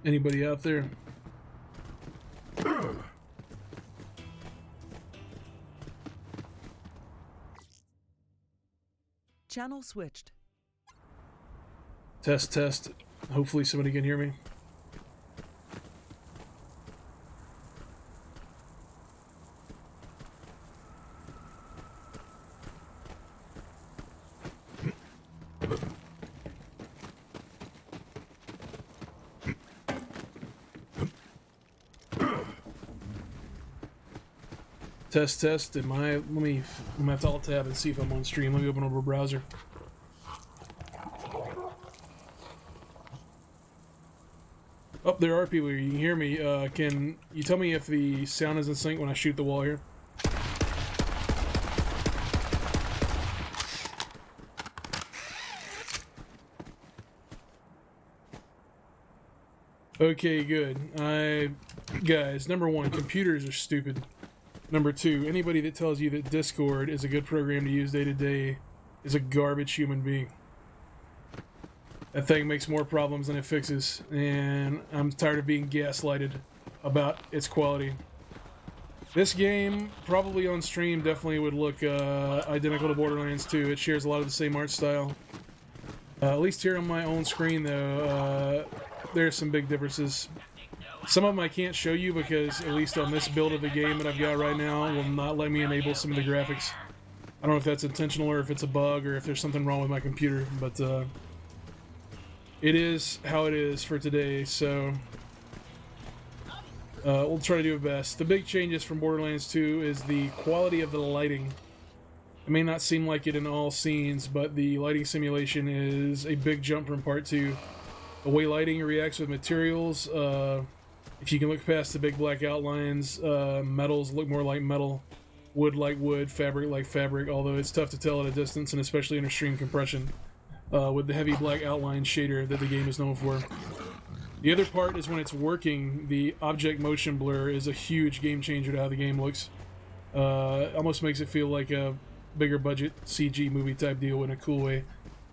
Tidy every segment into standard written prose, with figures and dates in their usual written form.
Anybody out there? Channel switched. Test, test. Hopefully somebody can hear me. Test, test. I'm gonna have to alt tab and see if I'm on stream. Let me open up a browser. Oh, there are people here. You can hear me. Can you tell me if the sound is in sync when I shoot the wall here? Okay, good. Guys, number one, computers are stupid. Number two, anybody that tells you that Discord is a good program to use day to day is a garbage human being. That thing makes more problems than it fixes, and I'm tired of being gaslighted about its quality. This game, probably on stream, definitely would look identical to Borderlands 2. It shares a lot of the same art style. At least here on my own screen, though, there's some big differences. Some of them I can't show you because, at least on this build of the game that I've got right now, will not let me enable some of the graphics. I don't know if that's intentional or if it's a bug or if there's something wrong with my computer, but it is how it is for today, so we'll try to do our best. The big changes from Borderlands 2 is the quality of the lighting. It may not seem like it in all scenes, but the lighting simulation is a big jump from Part 2. The way lighting reacts with materials, if you can look past the big black outlines, metals look more like metal, wood like wood, fabric like fabric, although it's tough to tell at a distance, and especially under stream compression, with the heavy black outline shader that the game is known for. The other part is when it's working, the object motion blur is a huge game changer to how the game looks. Almost makes it feel like a bigger budget CG movie type deal in a cool way.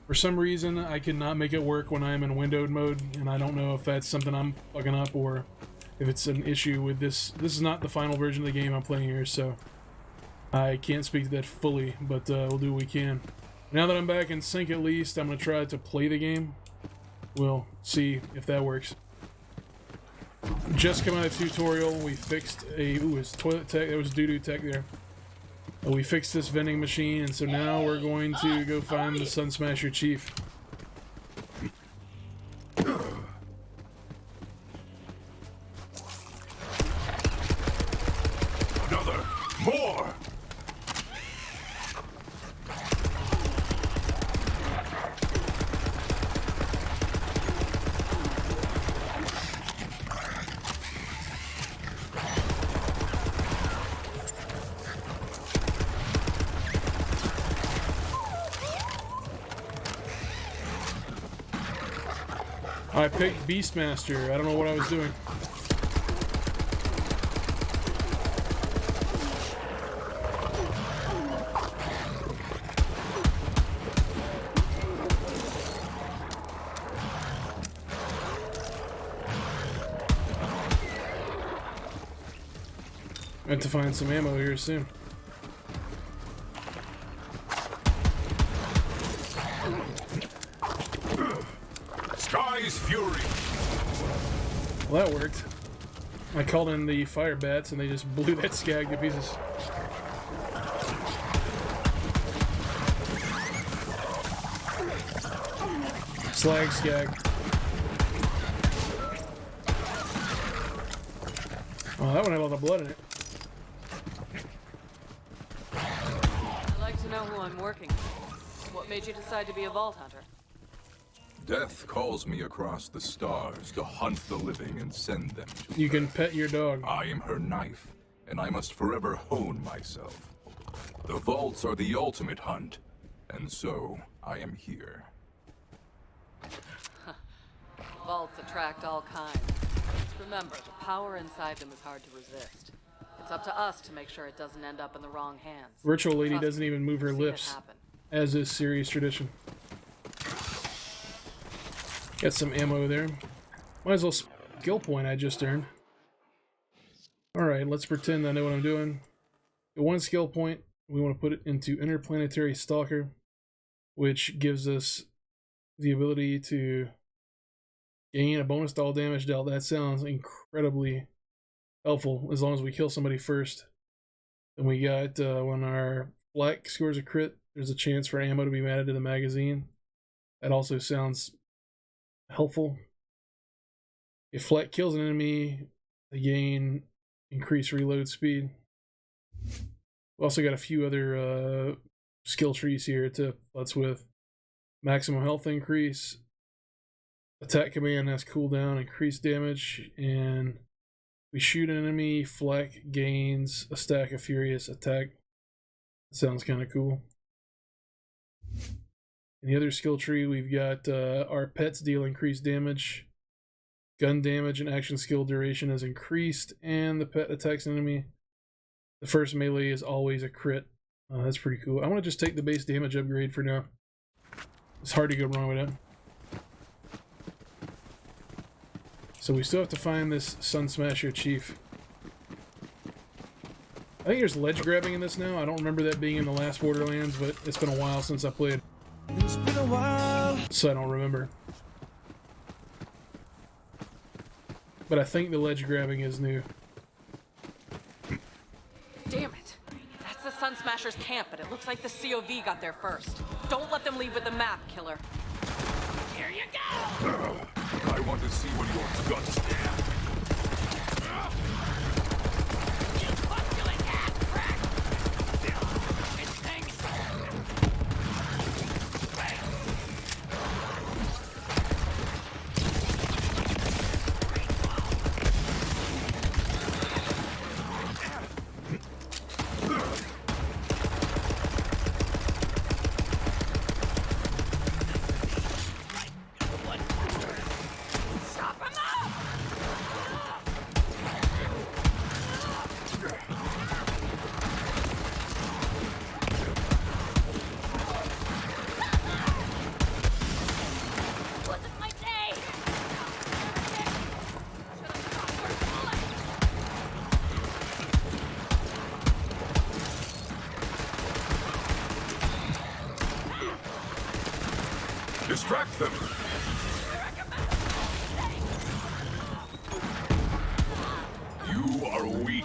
For some reason, I cannot make it work when I'm in windowed mode, and I don't know if that's something I'm fucking up or if it's an issue with this. This is not the final version of the game I'm playing here, so I can't speak to that fully, but we'll do what we can. Now that I'm back in sync, at least, I'm going to try to play the game. We'll see if that works. Just come out of the tutorial, we fixed a... Ooh, it was toilet tech. There was doo-doo tech there. We fixed this vending machine, and so now we're going to go find the Sun Smasher Chief. Another! More! I picked Beastmaster. I don't know what I was doing. I have to find some ammo here soon. Sky's Fury! Well, that worked. I called in the fire bats and they just blew that skag to pieces. Slag skag. Oh, that one had all the blood in it. I'd like to know who I'm working with. What made you decide to be a vault hunter? Death calls me across the stars to hunt the living and send them to You can Earth. pet your dog. I am her knife, and I must forever hone myself. The vaults are the ultimate hunt, and so I am here. Vaults attract all kinds. Just remember, the power inside them is hard to resist. It's up to us to make sure it doesnn't end up in the wrong hands. Virtual Lady Trust doesn't me, even move her I've seen it lips, happen. as is series tradition. Got some ammo there. Might as well skill point I just earned. Alright, let's pretend I know what I'm doing. The 1 skill point, we want to put it into Interplanetary Stalker, which gives us the ability to gain a bonus to all damage dealt. That sounds incredibly helpful as long as we kill somebody first. Then we got when our flak scores a crit, there's a chance for ammo to be added to the magazine. That also sounds helpful. If flak kills an enemy, they gain increased reload speed. We also got a few other skill trees here to futz with. Maximum health increase, attack command has cooldown, increased damage, and we shoot an enemy, flak gains a stack of furious attack. Sounds kind of cool. In the other skill tree, we've got our pets deal increased damage, gun damage and action skill duration is increased, and the pet attacks an enemy. The first melee is always a crit. That's pretty cool. I want to just take the base damage upgrade for now. It's hard to go wrong with that. So we still have to find this Sun Smasher Chief. I think there's ledge grabbing in this now. I don't remember that being in the last Borderlands, but it's been a while since I played. It's been a while. So I don't remember. But I think the ledge grabbing is new. Damn it. That's the Sun Smasher's camp, but it looks like the COV got there first. Don't let them leave with the map, killer. Here you go! I want to see what your guts stand. You pustulant ass crack! It stinks! Distract them! You are weak.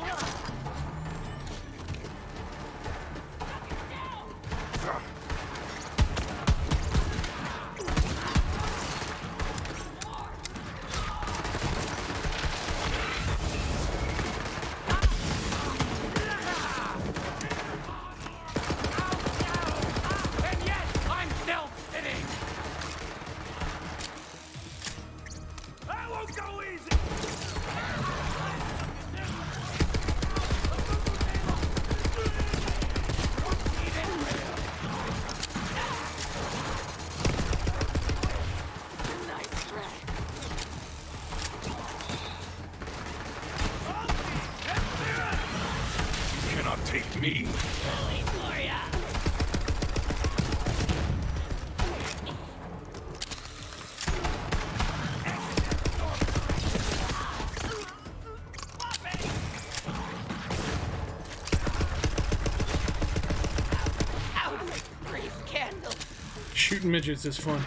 Take me. Shooting midgets is fun.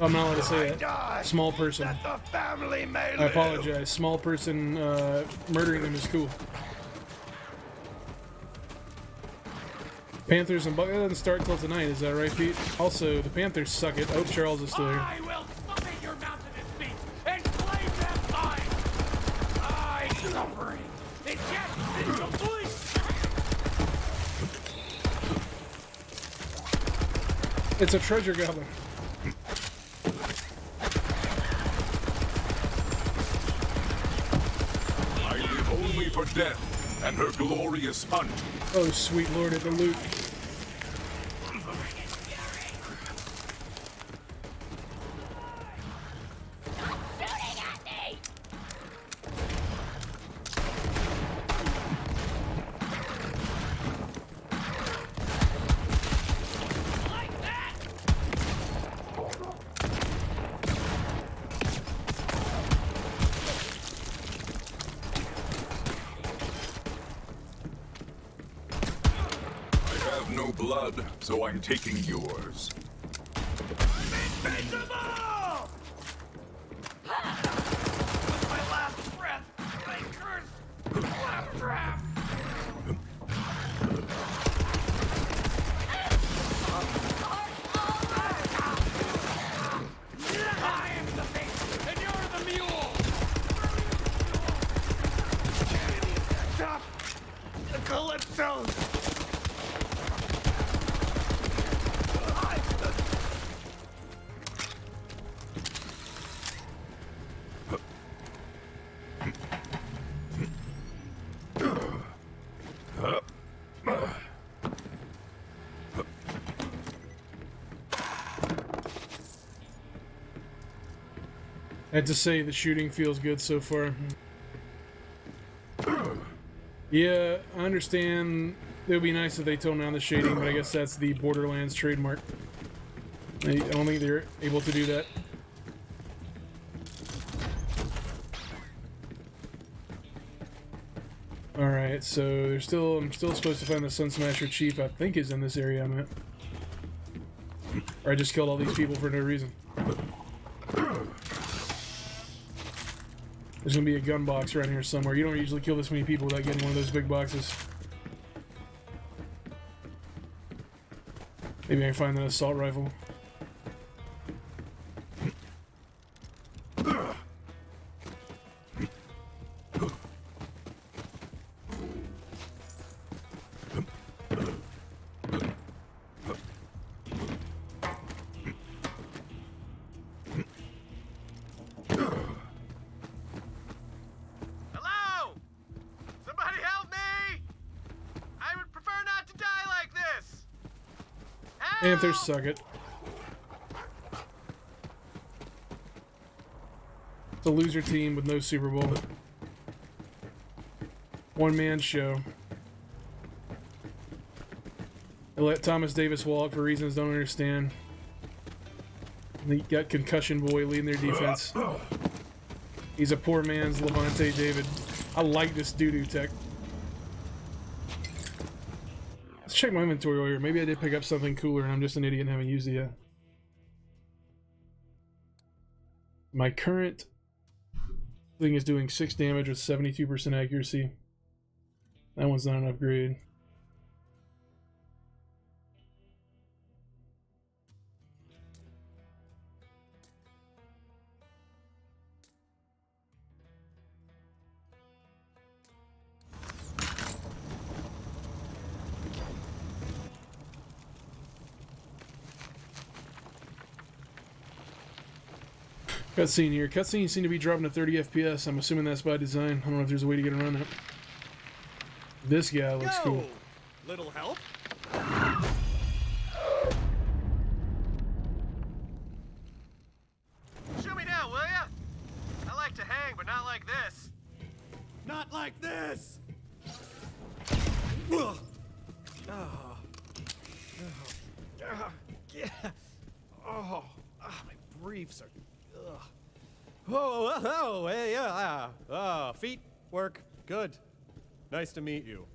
I'm not allowed to say that. Small person. I apologize. Small person murdering them is cool. Panthers and Buck. That doesn't start till tonight, is that right, Pete? Also, the Panthers suck it. Oh, Charles is still here. I will summon your mountainous beast and claim them mine! I suffering! It just is complete! It's a treasure goblin. I live only for death and her glorious hunt. Oh, sweet lord of the loot. no blood, so I'm taking yours. Invincible! With my last breath, I curse Claptrap! I am the face, and you're the mule! Stop the Calypsos! I had to say the shooting feels good so far. Yeah, I understand it would be nice if they toned down the shading, but I guess that's the Borderlands trademark. I don't think they're able to do that. Alright, so I'm still supposed to find the Sun Smasher Chief, I think is in this area I'm at. Or I just killed all these people for no reason. There's gonna be a gun box around here somewhere. You don't usually kill this many people without getting one of those big boxes. Maybe I can find an assault rifle. Panthers suck it. It's a loser team with no Super Bowl. One-man show. They let Thomas Davis walk for reasons I don't understand. They got Concussion Boy leading their defense. He's a poor man's Levante David. I like this doo-doo tech. Let's check my inventory over here. Maybe I did pick up something cooler and I'm just an idiot and haven't used it yet. My current thing is doing 6 damage with 72% accuracy. That one's not an upgrade. Cutscene here. Cutscenes seem to be dropping to 30 FPS. I'm assuming that's by design. I don't know if there's a way to get around that. This guy looks cool. Little help? Shoot me down, will ya? I like to hang, but not like this. Not like this! Ugh. Yeah. Oh, my briefs are. Ugh. Oh, hey, yeah. Feet work. Good. Nice to meet you.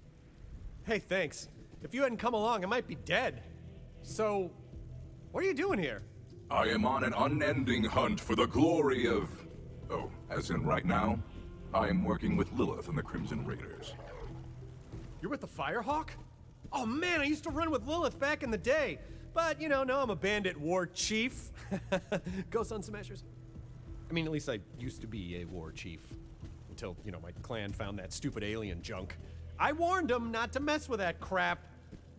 Hey, thanks. If you hadn't come along, I might be dead. So, what are you doing here? I am on an unending hunt for the glory of... Oh, as in right now? I am working with Lilith and the Crimson Raiders. You're with the Firehawk? Oh man, I used to run with Lilith back in the day. But, you know, now I'm a bandit war chief. Go Sun Smashers. I mean, at least I used to be a war chief. Until, you know, my clan found that stupid alien junk. I warned them not to mess with that crap.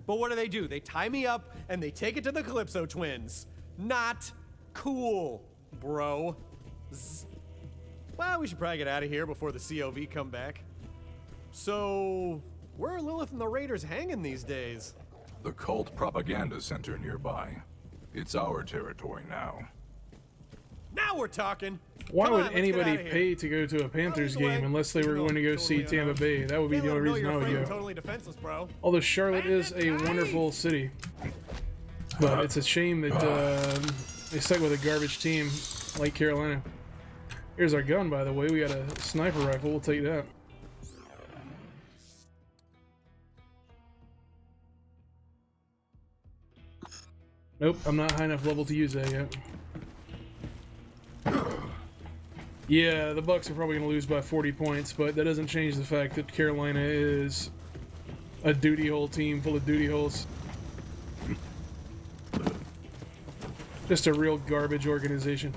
But what do? They tie me up and they take it to the Calypso twins. Not cool, bro. Well, we should probably get out of here before the COV come back. So, where are Lilith and the Raiders hanging these days? The cult propaganda center nearby. It's our territory now. Now we're talking! Why Come would on, let's anybody get outta here. pay to go to a Panthers game unless they were going to go see Tampa Bay? That would be the only reason I would go. Totally defenseless, bro. Although Charlotte is a wonderful city. But it's a shame that they stuck with a garbage team like Carolina. Here's our gun, by the way. We got a sniper rifle. We'll take that. Nope, I'm not high enough level to use that yet. Yeah, the Bucks are probably going to lose by 40 points, but that doesn't change the fact that Carolina is a duty hole team full of duty holes. Just a real garbage organization.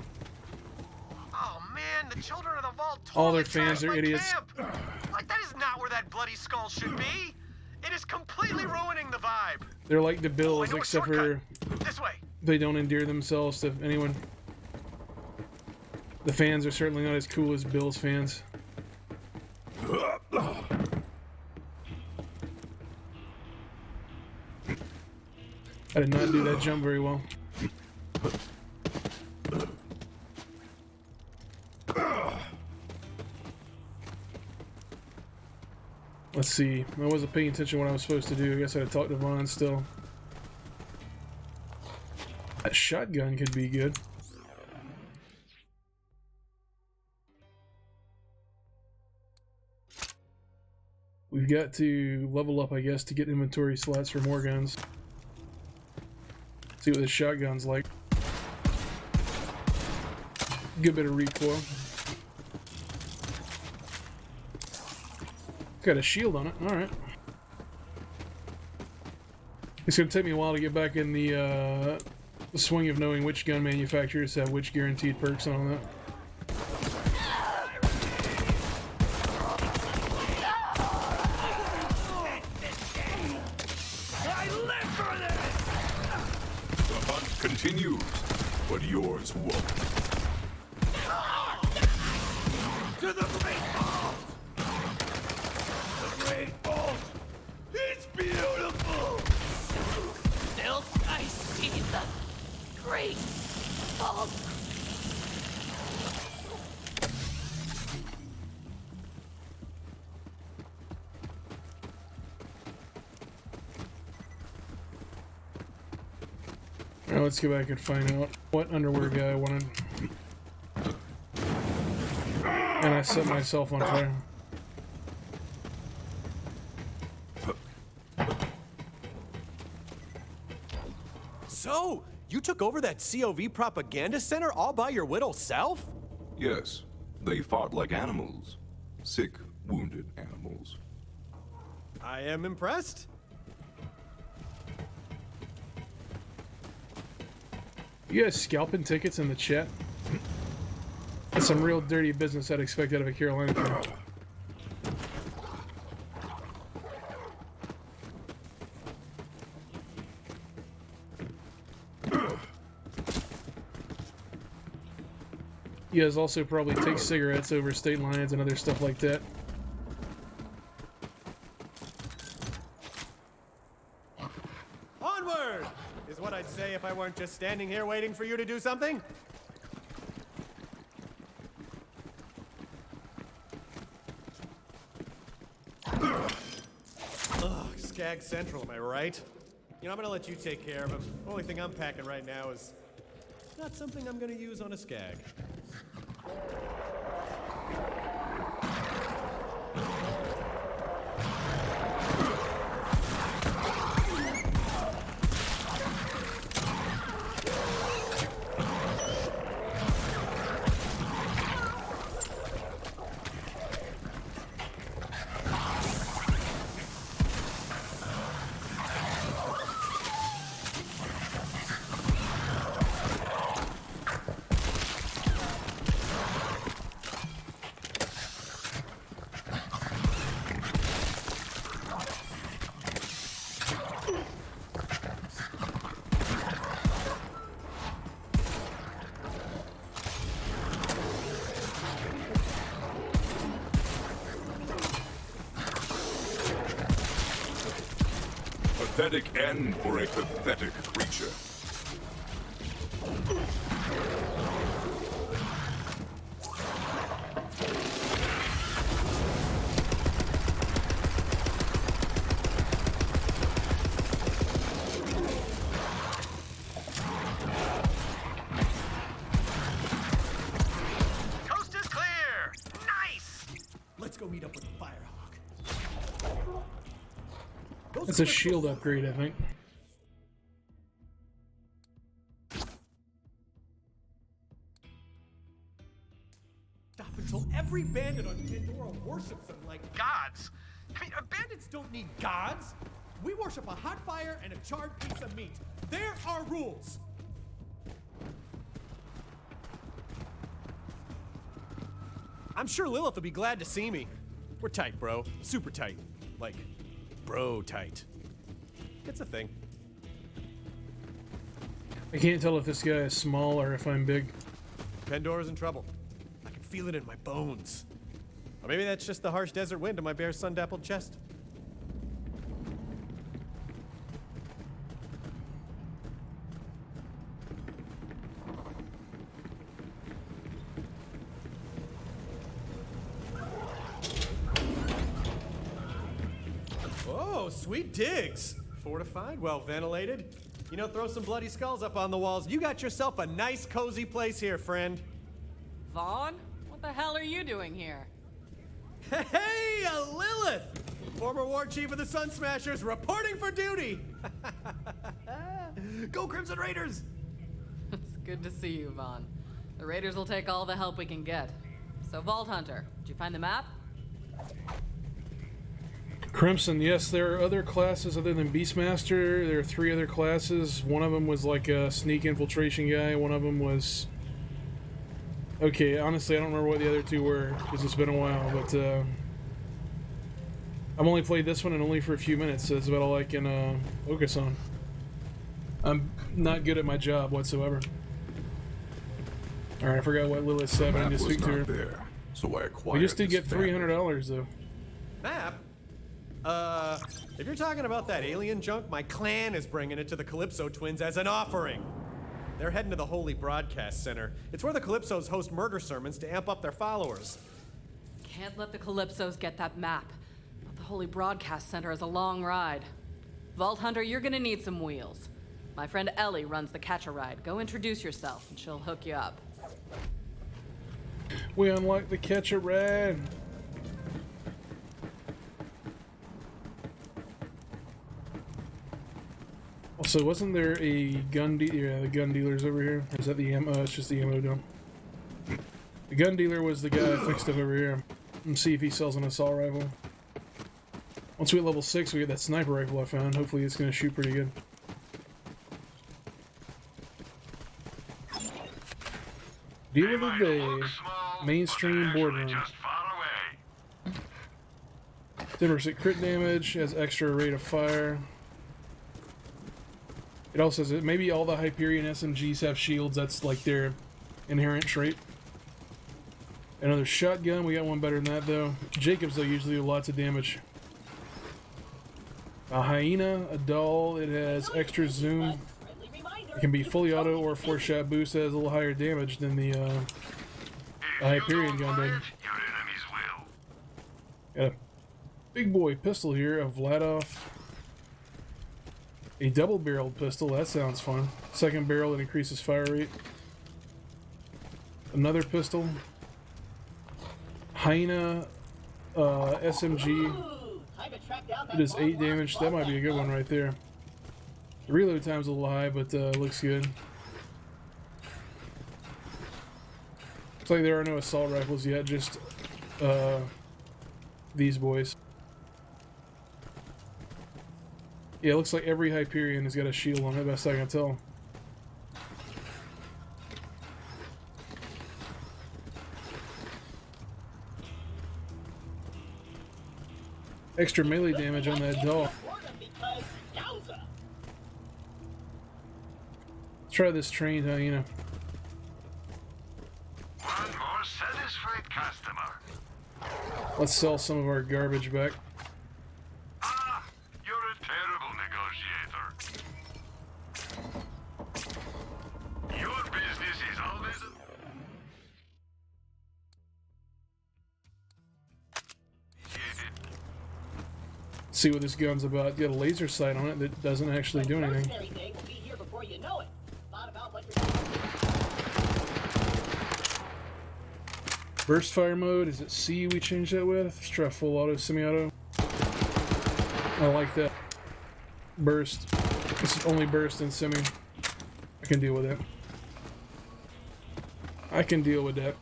Oh man, the children of the vault All totally their fans trashed are my idiots. camp. Like, that is not where that bloody skull should be. It is completely ruining the vibe. They're like the Oh, I Bills, know a except for shortcut. This way. they don't endear themselves to anyone. The fans are certainly not as cool as Bills fans. I did not do that jump very well. Let's see. I wasn't paying attention to what I was supposed to do. I guess I'd have talked to Vaughn still. That shotgun could be good. We've got to level up, I guess, to get inventory slots for more guns. See what the shotgun's like. Good bit of recoil. Got a shield on it. Alright. It's going to take me a while to get back in the swing of knowing which gun manufacturers have which guaranteed perks and all that. The hunt continues, but yours won't. To the Great Vault! The Great Vault! It's beautiful! Still, I see the great vault. Now let's go back and find out what underwear guy I wanted. And I set myself on fire. So, you took over that COV propaganda center all by your little self? Yes, they fought like animals. Sick, wounded animals. I am impressed. You guys scalping tickets in the chat? That's some real dirty business I'd expect out of a Carolina fan. You guys also probably take cigarettes over state lines and other stuff like that. Onward! Is what I'd say if I weren't just standing here waiting for you to do something. Ugh, Skag Central, am I right? You know, I'm gonna let you take care of him. Only thing I'm packing right now is not something I'm gonna use on a Skag. Pathetic end for a pathetic creature. Coast is clear. Nice. Let's go meet up with the Firehawk. That's a shield upgrade, I think. Every bandit on Pandora worships them like Gods. I mean, bandits don't need gods. We worship a hot fire and a charred piece of meat. There are rules. I'm sure Lilith will be glad to see me. We're tight, bro. Super tight. Like, bro tight. It's a thing. I can't tell if this guy is small or if I'm big. Pandora's in trouble. I can feel it in my bones. Or maybe that's just the harsh desert wind in my bare sun-dappled chest. Oh, sweet digs. Fortified, well ventilated. You know, throw some bloody skulls up on the walls. You got yourself a nice, cozy place here, friend. Vaughn? What the hell are you doing here? Hey, Lilith! Former war chief of the Sun Smashers, reporting for duty! Go Crimson Raiders! It's good to see you, Vaughn. The Raiders will take all the help we can get. So, Vault Hunter, did you find the map? Crimson, yes, there are other classes other than Beastmaster. There are 3 other classes. One of them was like a sneak infiltration guy. One of them was... Okay, honestly, I don't remember what the other 2 were, because it's been a while, but I've only played this one and only for a few minutes, so that's about all I can focus on. I'm not good at my job whatsoever. Alright, I forgot what Lilith said, but I need to speak to her. There, so I acquired We just did this get $300 though. Map? If you're talking about that alien junk, my clan is bringing it to the Calypso twins as an offering. They're heading to the Holy Broadcast Center. It's where the Calypsos host murder sermons to amp up their followers. Can't let the Calypsos get that map. But the Holy Broadcast Center is a long ride. Vault Hunter, you're gonna need some wheels. My friend Ellie runs the Catch-A-Ride. Go introduce yourself and she'll hook you up. We unlocked the Catch-A-Ride. Also, wasn't there a gun dealer? Yeah, the gun dealer's over here. Or is that the ammo? It's just the ammo dump. The gun dealer was the guy I fixed up over here. Let's see if he sells an assault rifle. Once we hit level 6, we get that sniper rifle I found. Hopefully it's going to shoot pretty good. Deal of the day. Mainstream Borderlands. 10% crit damage, has extra rate of fire. It also says that maybe all the Hyperion SMGs have shields. That's like their inherent trait. Another shotgun. We got one better than that though. Jacobs though usually do lots of damage. A hyena, a doll. It has extra zoom. It can be fully auto or 4-shot boost. It has a little higher damage than the Hyperion gun did. Got a big boy pistol here of Vladoff. A double-barreled pistol, that sounds fun. Second barrel, that increases fire rate. Another pistol. Hyena SMG. It does 8 damage. That might be a good one right there. The reload time's a little high, but looks good. Looks like there are no assault rifles yet, just these boys. Yeah, it looks like every Hyperion has got a shield on it, best I can tell. Extra melee damage on that doll. Let's try this trained hyena. One more satisfied customer. Let's sell some of our garbage back. Ah, you're a terrible negotiator. Your business is always See what this gun's about. Got a laser sight on it that doesn't actually do anything. Burst fire mode, is it C we changed that with? Let's try full auto, semi-auto. I like that. Burst. It's only burst and semi. I can deal with that. I can deal with that.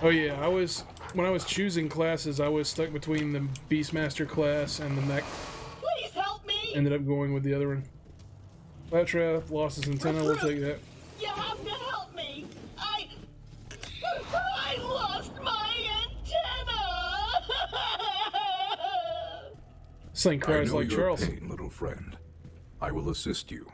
Oh yeah, when I was choosing classes, I was stuck between the Beastmaster class and the mech. Please help me! Ended up going with the other one. Claptrap lost his antenna. We'll take that. You have to help me! I lost my antenna! This thing I cries know like your Charles. pain, little friend. I will assist you.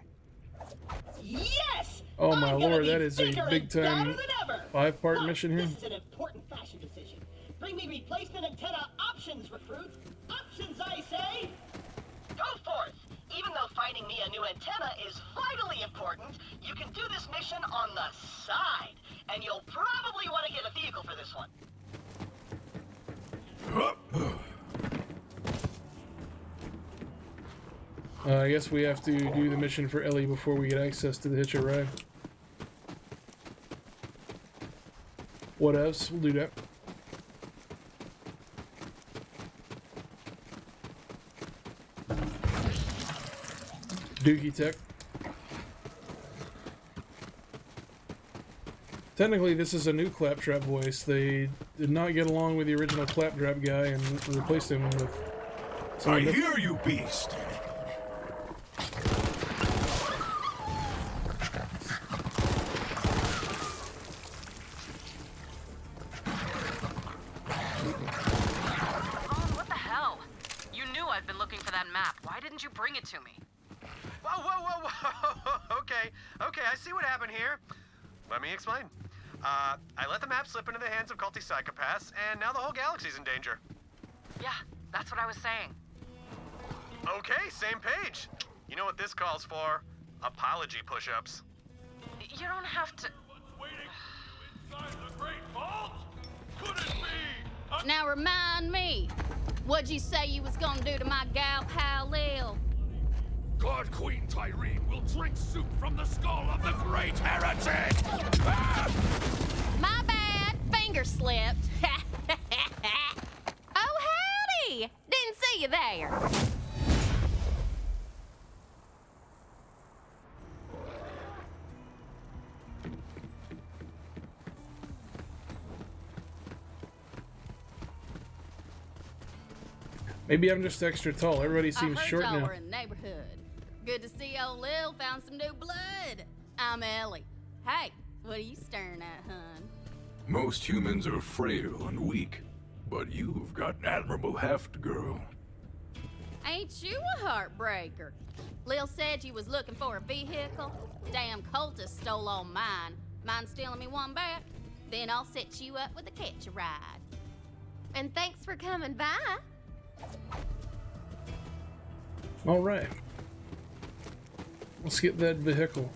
Yes! Oh my I'm gonna lord, be that is a bigger big and badder time than ever. 5-part But mission here. This is an important fashion decision. Bring me replacement antenna options, recruit. Options, I say. Go forth. Even though finding me a new antenna is vitally important, you can do this mission on the side. And you'll probably want to get a vehicle for this one. I guess we have to do the mission for Ellie before we get access to the hitch a ride. What else? We'll do that. Dookie Tech. Technically, this is a new Claptrap voice. They did not get along with the original Claptrap guy and replaced him with I someone different. hear you, beast. What the hell? You knew I'd been looking for that map. Why didn't you bring it to me? Whoa, whoa, whoa, whoa. Okay, I see what happened here. Let me explain. I let the map slip into the hands of culty psychopaths, and now the whole galaxy's in danger. Yeah, that's what I was saying. Okay, same page. You know what this calls for? Apology push-ups. You don't have to... Waiting for you inside the Great Vault? Could it be? Now remind me, what'd you say you was gonna do to my gal pal Lil? God Queen Tyrene will drink soup from the skull of the great heretic! Ah! My bad, finger slipped. Oh, howdy! Didn't see you there. Maybe I'm just extra tall. Everybody seems I heard short y'all now. were in the neighborhood. Good to see old Lil found some new blood. I'm Ellie. Hey, what are you staring at, hun? Most humans are frail and weak, but you've got an admirable heft, girl. Ain't you a heartbreaker? Lil said you was looking for a vehicle. Damn cultist stole all mine. Mind stealing me one back? Then I'll set you up with a catch a ride. And thanks for coming by. All right. Let's get that vehicle.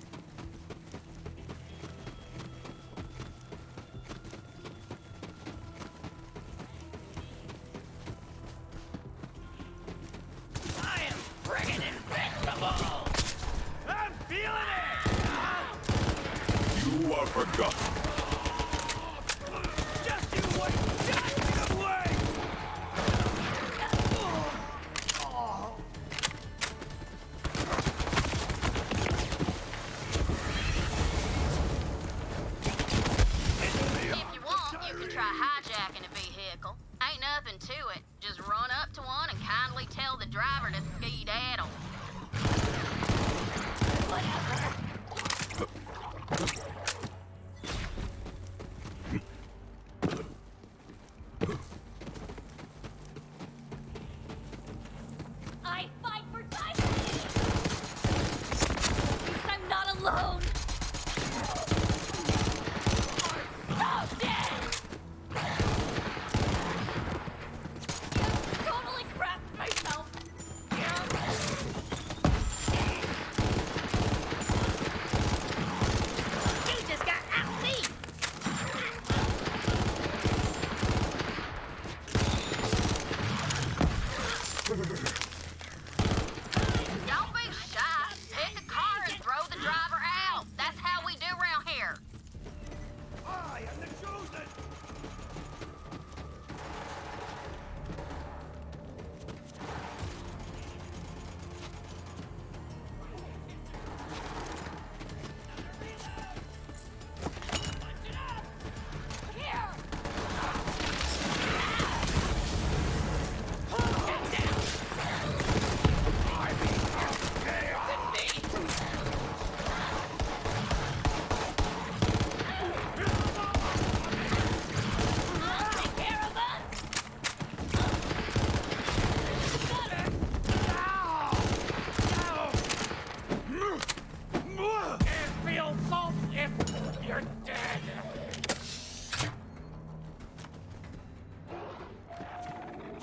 I am friggin' invincible! I'm feeling it! You are forgotten. Just you wait! Just you wait! If you want, you can try hijacking a vehicle. Ain't nothing to it. Just run up to one and kindly tell the driver to skedaddle. I fight for diversity. I'm not alone. So dead. Totally crapped myself.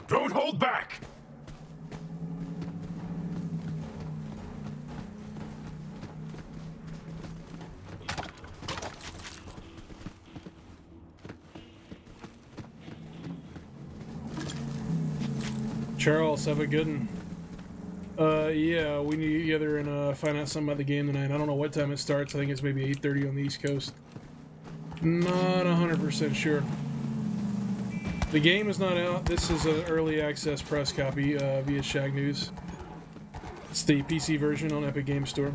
Don't hold back! Charles, have a good one. Yeah, we need to get together and find out something about the game tonight. I don't know what time it starts. I think it's maybe 8:30 on the East Coast. Not 100% sure. The game is not out. This is an early access press copy via Shacknews. It's the PC version on Epic Game Store.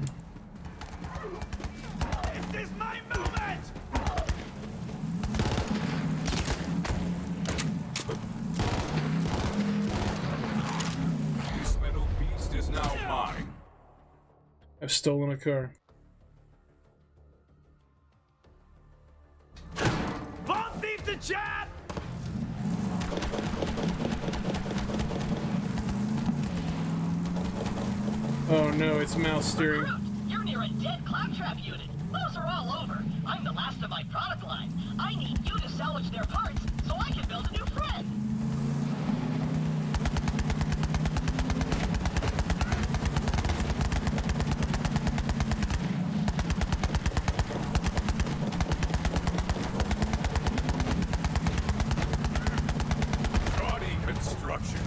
This is my moment! This metal beast is now mine. I've stolen a car. Bomb thief to chat! Oh no, it's mouse steering. Recruit, you're near a dead claptrap unit. Those are all over. I'm the last of my product line. I need you to salvage their parts so I can build a new friend. Gaudy construction.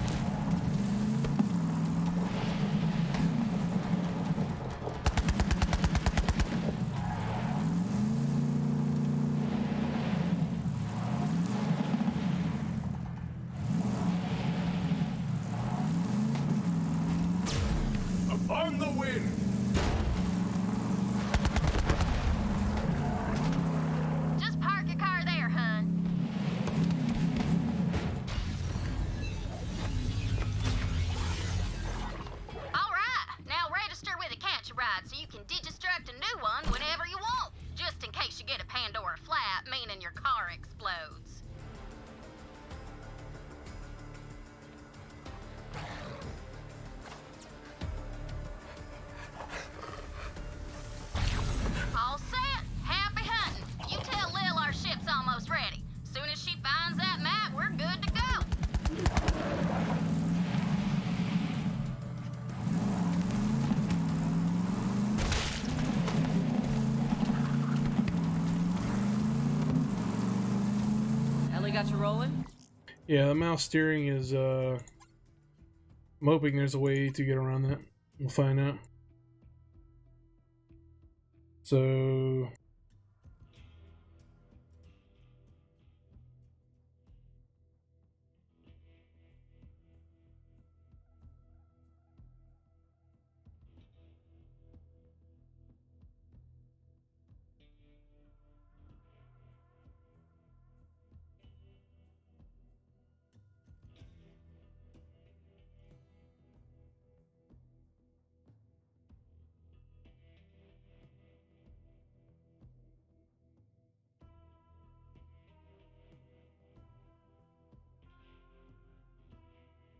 Upon the wind! Just park your car there, hun. All right, now register with a catch-a ride so you can digistruct a new one whenever you want, just in case you get a Pandora flat, meaning your car explodes. All set. Happy hunting. You tell Lil our ship's almost ready. Soon as she finds that map, we're good to go. Ellie got you rolling? Yeah, the mouse steering is, I'm hoping there's a way to get around that. We'll find out. So...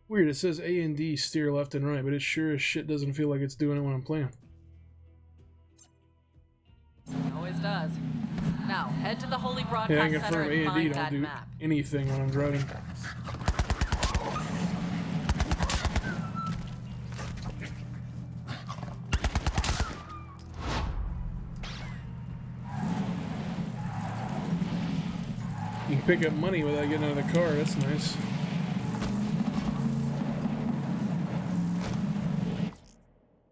Weird, it says A and D steer left and right, but it sure as shit doesn't feel like it's doing it when I'm playing. Always does. Now, head to the Holy Yeah, I Broadcast can Center confirm A and and D find don't that do map. anything when I'm driving. You can pick up money without getting out of the car, that's nice.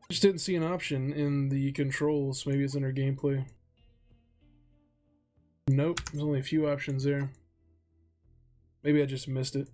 Just didn't see an option in the controls. Maybe it's under gameplay. Nope, there's only a few options there. Maybe I just missed it.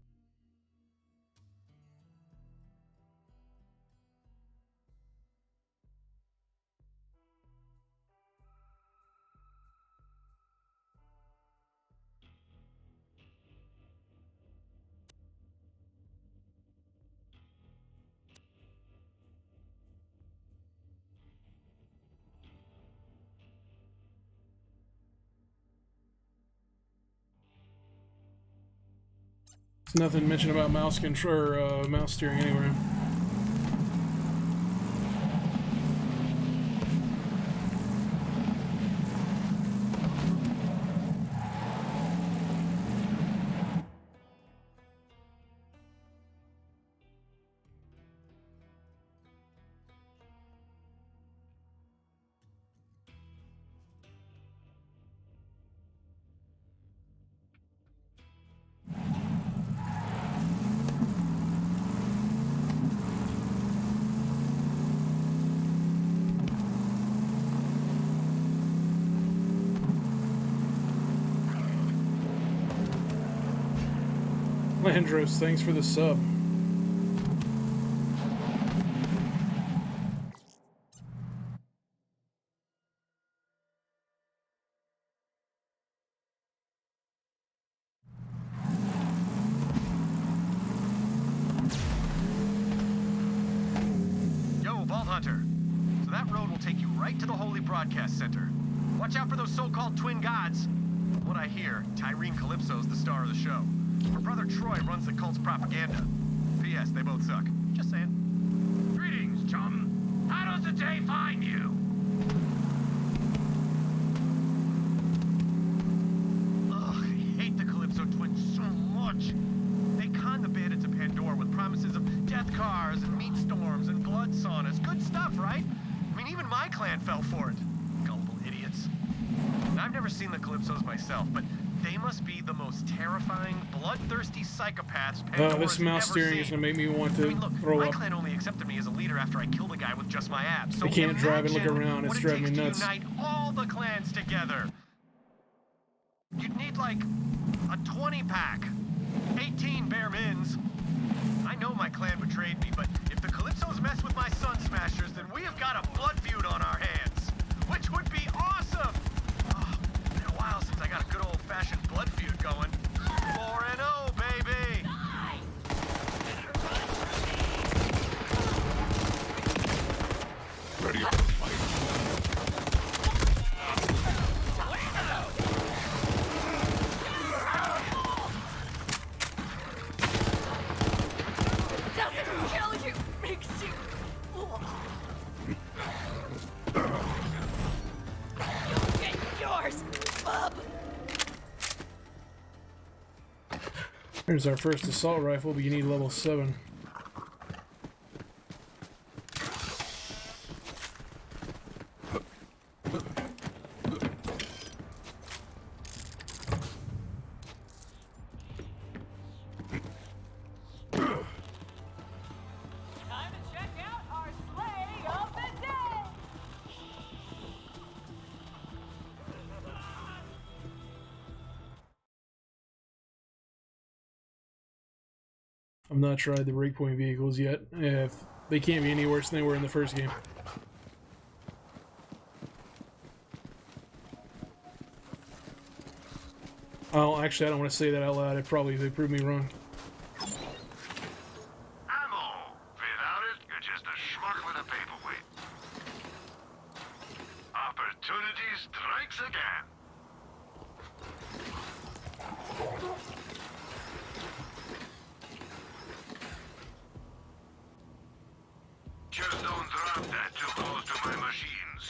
There's nothing mentioned about mouse control or mouse steering anywhere. Landros, thanks for the sub. Yo, Vault Hunter. So that road will take you right to the Holy Broadcast Center. Watch out for those so-called twin gods. From what I hear, Tyreen Calypso's the star of the show. Her brother Troy runs the cult's propaganda. P.S. They both suck. Just saying. Greetings, chum. How does the day find you? Ugh, I hate the Calypso twins so much. They con the bandits of Pandora with promises of death cars and meat storms and blood saunas. Good stuff, right? I mean, even my clan fell for it. Gullible idiots. Now, I've never seen the Calypsos myself, but they must be the most terrifying, bloodthirsty psychopaths Pandora's This mouse ever steering seen. is gonna make me want to I mean, look, throw my up. clan only accepted me as a leader after I killed a guy with just my abs. So I can't drive and look imagine around, it's what it driving me takes nuts. to unite all the clans together. You'd need like a 20-pack, 18 bare mins. I know my clan betrayed me, but if the Calypsos mess with my Sun Smashers, then we have got a blood feud on our hands, which would be awesome. Oh, been a while since I got a good old-fashioned blood feud going. 4-0, baby. Ready for the fight. Doesn't kill you, makes you. You'll get yours, bub. Here's our first assault rifle, but you need level 7. Time to check out our sleigh of the day! I've not tried the breakpoint vehicles yet. If they can't be any worse than they were in the first game. Oh, actually, I don't want to say that out loud. They proved me wrong. Ammo. Without it, you're just a schmuck with a paperweight. Opportunity strikes again. Just don't drop that too close to my machines.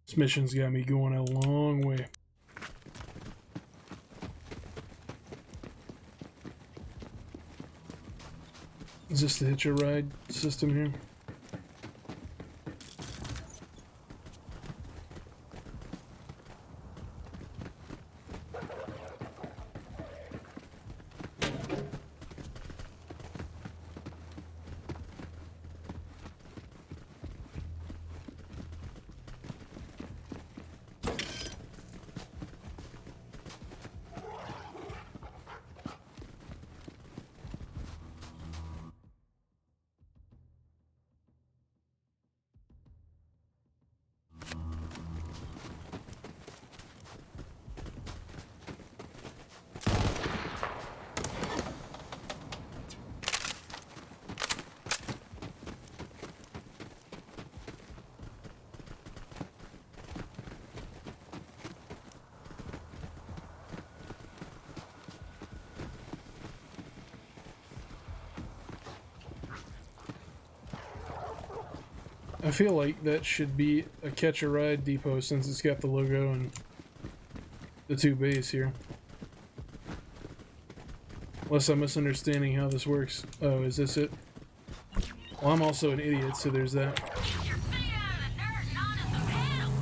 This mission's got me going a long way. Is this the hitch a ride system here? I feel like that should be a catch-a-ride depot since it's got the logo and the 2 bays here. Unless I'm misunderstanding how this works. Oh, is this it? Well, I'm also an idiot, so there's that. Get your feet out of the dirt and onto some pedals.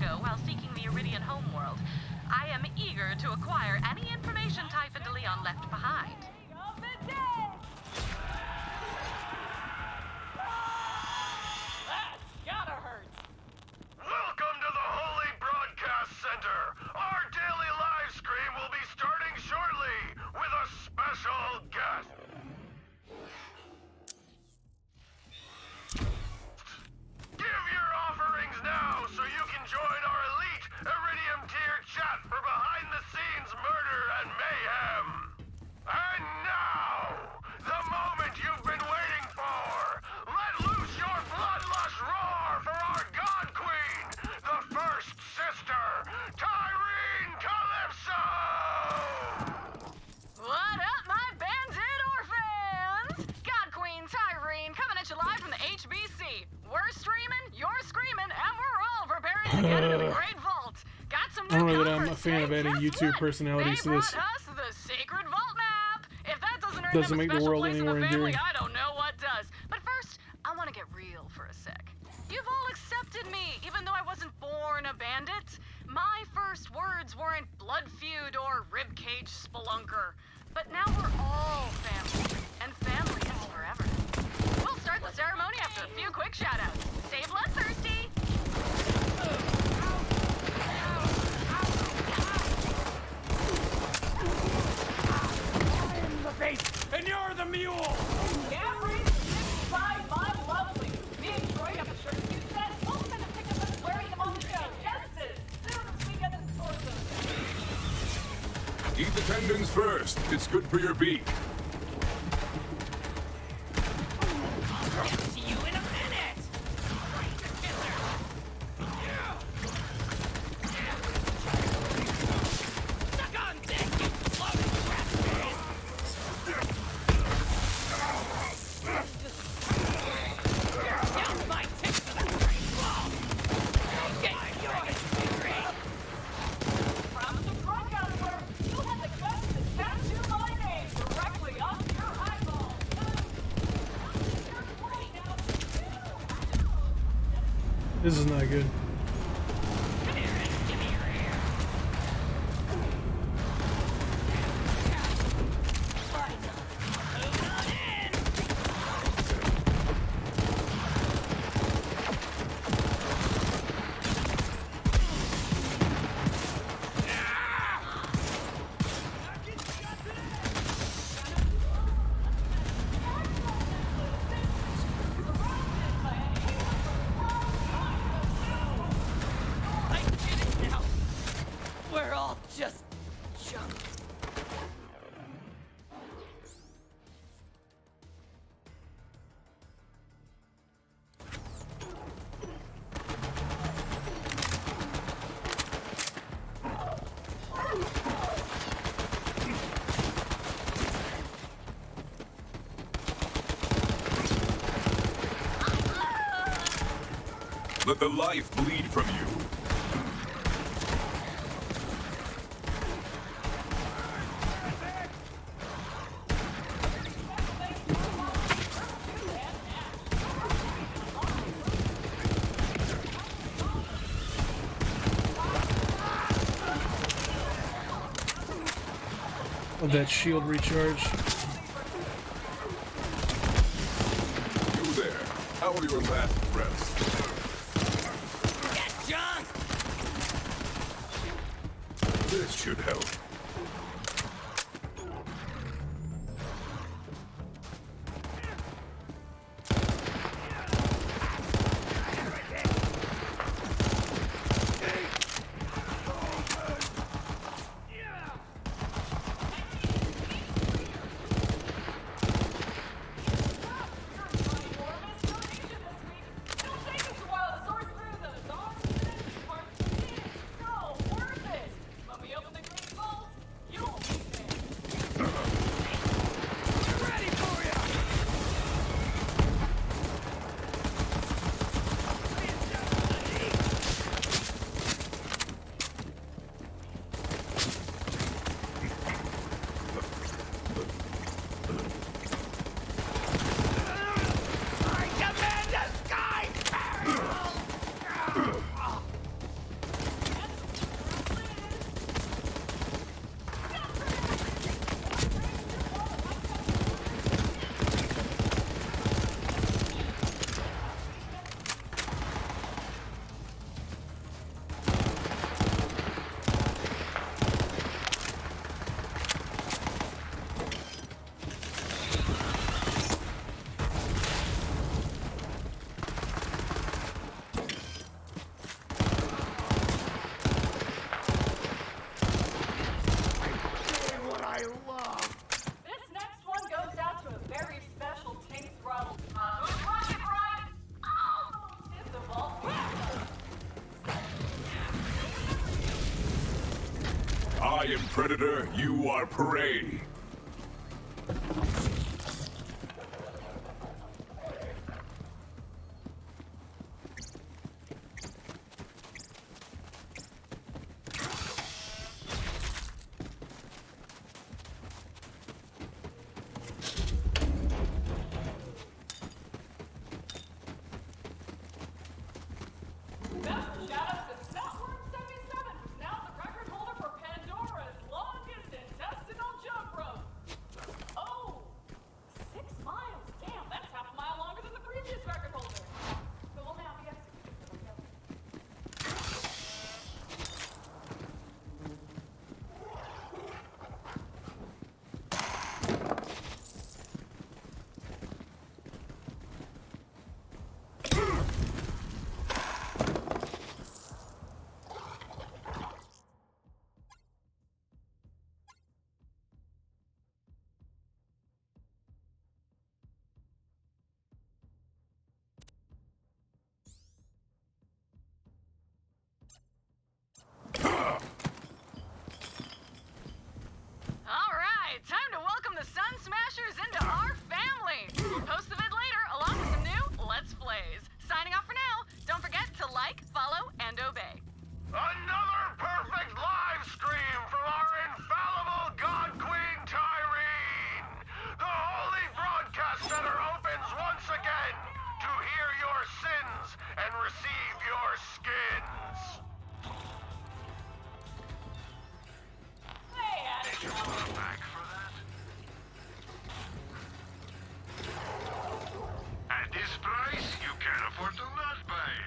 ago while seeking the Iridian homeworld. I am eager to acquire any information Typhon de Leon left behind. Of the day! That's gotta hurt. Welcome to the Holy Broadcast Center. Our daily live stream will be starting shortly with a special guest. Give your offerings now so you can join our elite Iridium tier chat for behind-the-scenes murder and mayhem. And now, the moment you've been waiting for. Let loose your bloodlust roar for our God Queen, the First Sister, Tyreen Calypso! What up, my bandit orphans? God Queen Tyreen coming at you live from the HBC. We're streaming, you're screaming, and we're all preparing to get into the Great Vault. Got some I don't new know that I'm a covers, fan of hey, adding guess YouTube what? personalities to They this. brought us the Sacred Vault map. If that doesn't earn Doesn't them a make the special world place any in the more family, endearing. I don't know what does. But first, I want to get real for a sec. You've all accepted me, even though I wasn't born a bandit. My first words weren't blood feud or ribcage spelunker. But now we're all family, and family is forever. We'll start the ceremony after a few quick shout-outs. Stay bloodthirsty! And you're the mule! Gabri's 65, my lovely. Me and Troy have a shirt you said. We'll send a pic of us wearing them on the show. Yes, soon as we get them sorted. Eat the tendons first. It's good for your beak. See you in a minute! Suck on dick, you floating rascal! Down my tips to the great wall! Okay, you're it, From the broadcaster, you'll have the guts to tattoo my name directly on your eyeball. This is not good. I get it now! We're all just junk. Let the life bleed from you. Let that shield recharge. You there. How are your last breaths? Get junk! This should help. When we open the green vault, am predator, you are prey. Master Shadows is Southward 77, now the record holder for Pandora's longest intestinal jump rope. Oh, 6 miles. Damn, that's half a mile longer than the previous record holder. But will now be executed for the killing. All right, time to welcome the Sun Smashers into our family. Post the vid later, along with some new Let's Plays. Signing off for now. Don't forget to like, follow, and obey. Another perfect live stream from our infallible God Queen Tyreen! The Holy Broadcast Center opens once again to hear your sins and receive your skins. Hey, Adam. Did you put a back for that? At this price, you can't afford to not buy it.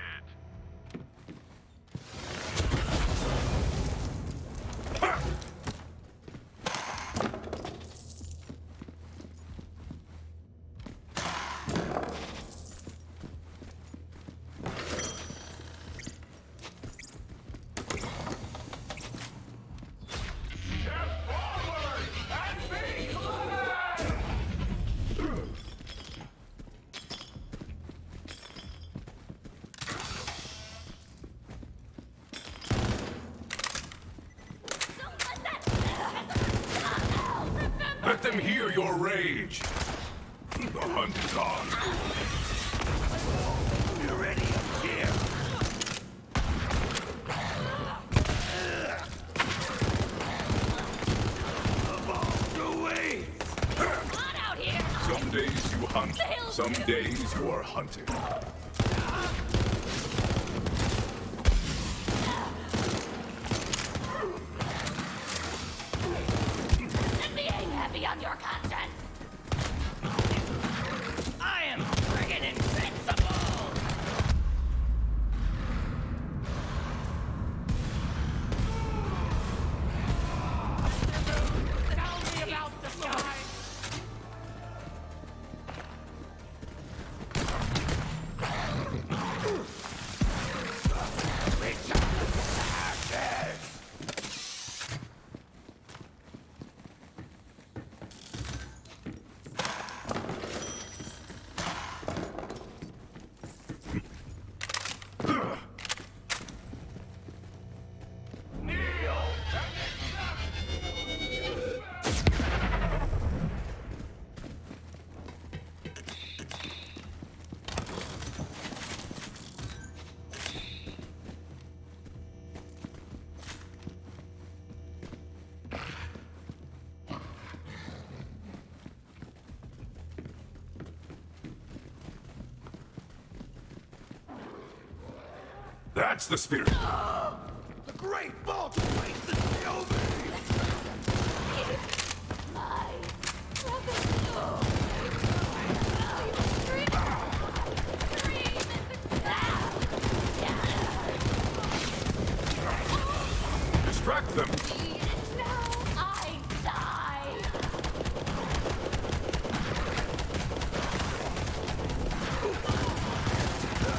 Let them hear your rage. The hunt is on. You're ready up here. Of all the ways. Hot out here! Some days you hunt, some days you are hunted. And being heavy on your conscience! I am friggin' invincible. Tell me about the sky. That's the spirit. The great vault wasted kill me. My Distract them. Now I die!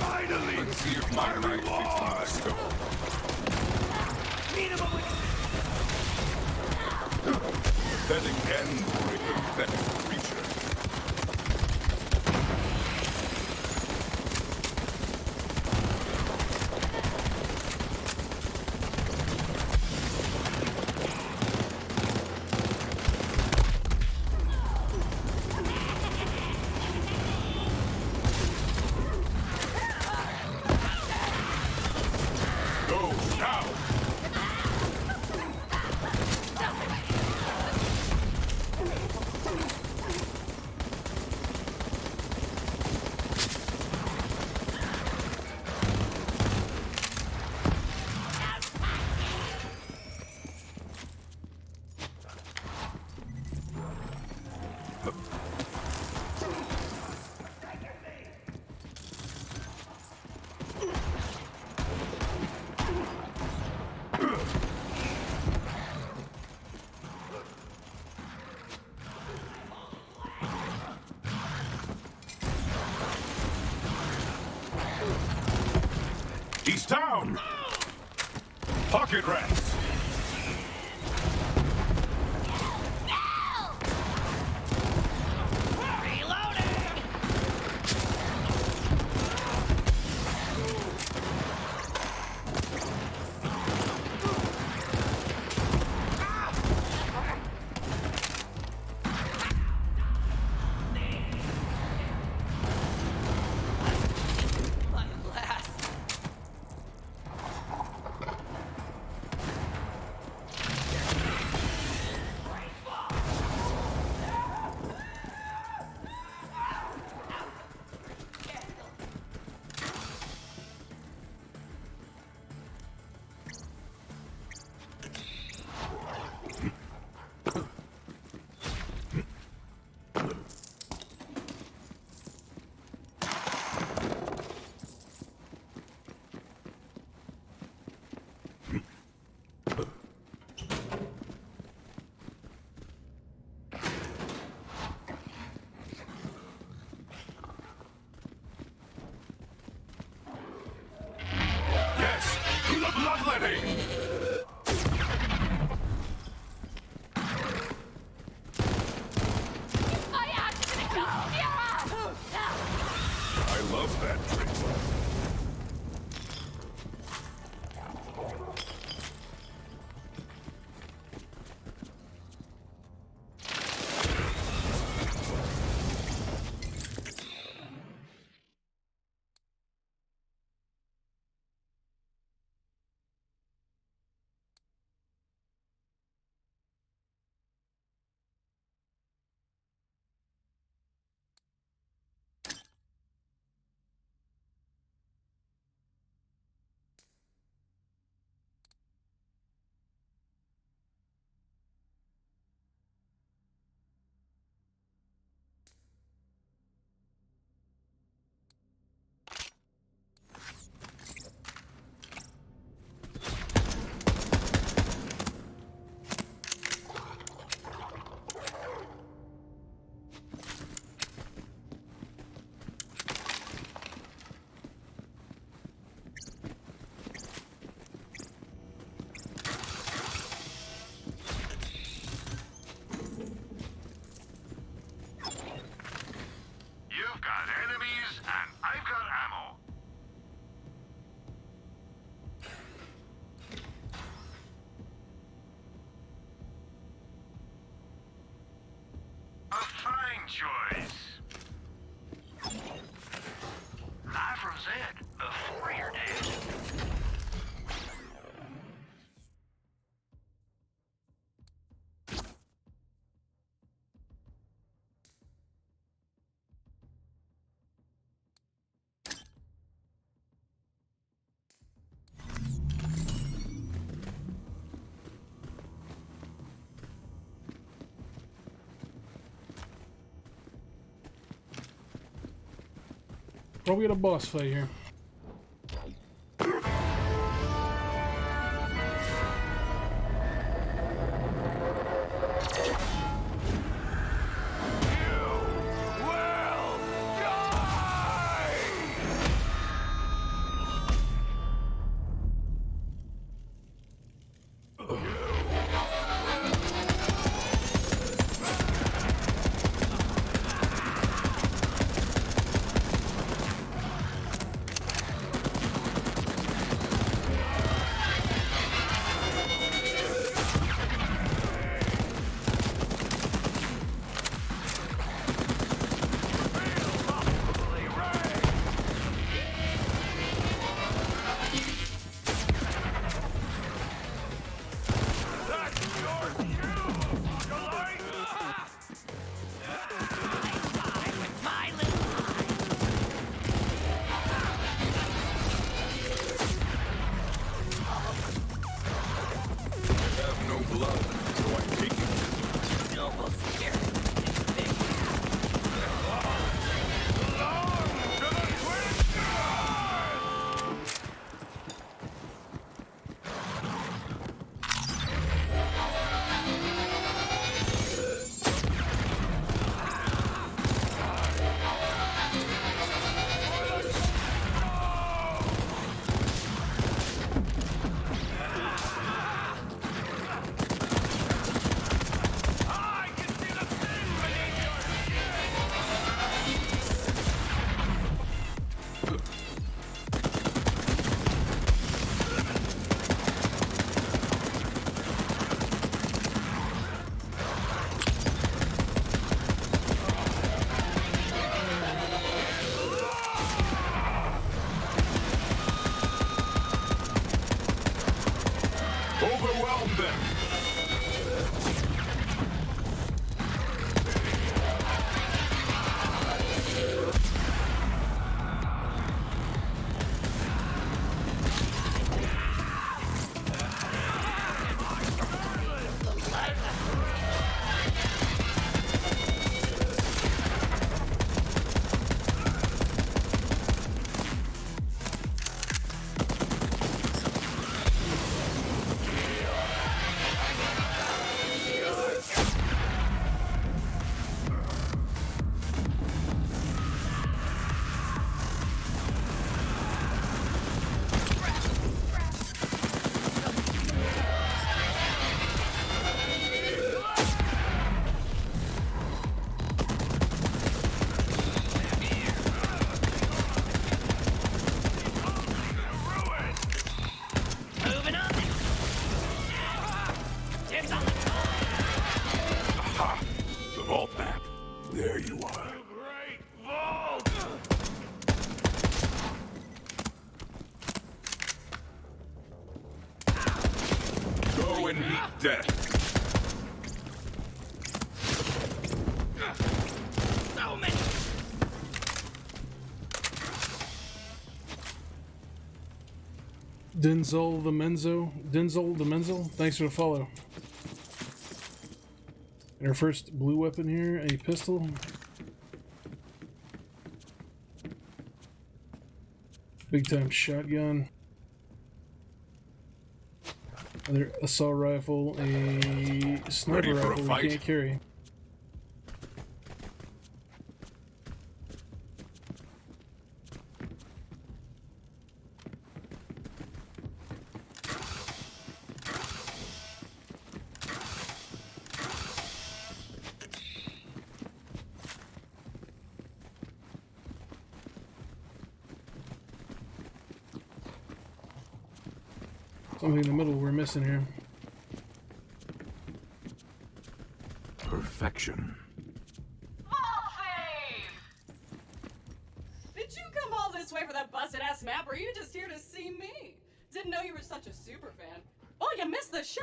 Finally. Let's see if my knife fits my skull. Pathetic end for a pathetic creature. He's down! Pocket rats! Yes! To the bloodletting! I love that trick. choice. Life was it before you're dead. Probably got a boss fight here. death. So many. Denzel the Menzel, thanks for the follow. And our first blue weapon here, a pistol. Big time shotgun. Another assault rifle, a sniper rifle we can't carry. Something in the middle we're missing here. Perfection. Did you come all this way for that busted-ass map, or are you just here to see me? Didn't know you were such a super fan. Oh, you missed the show?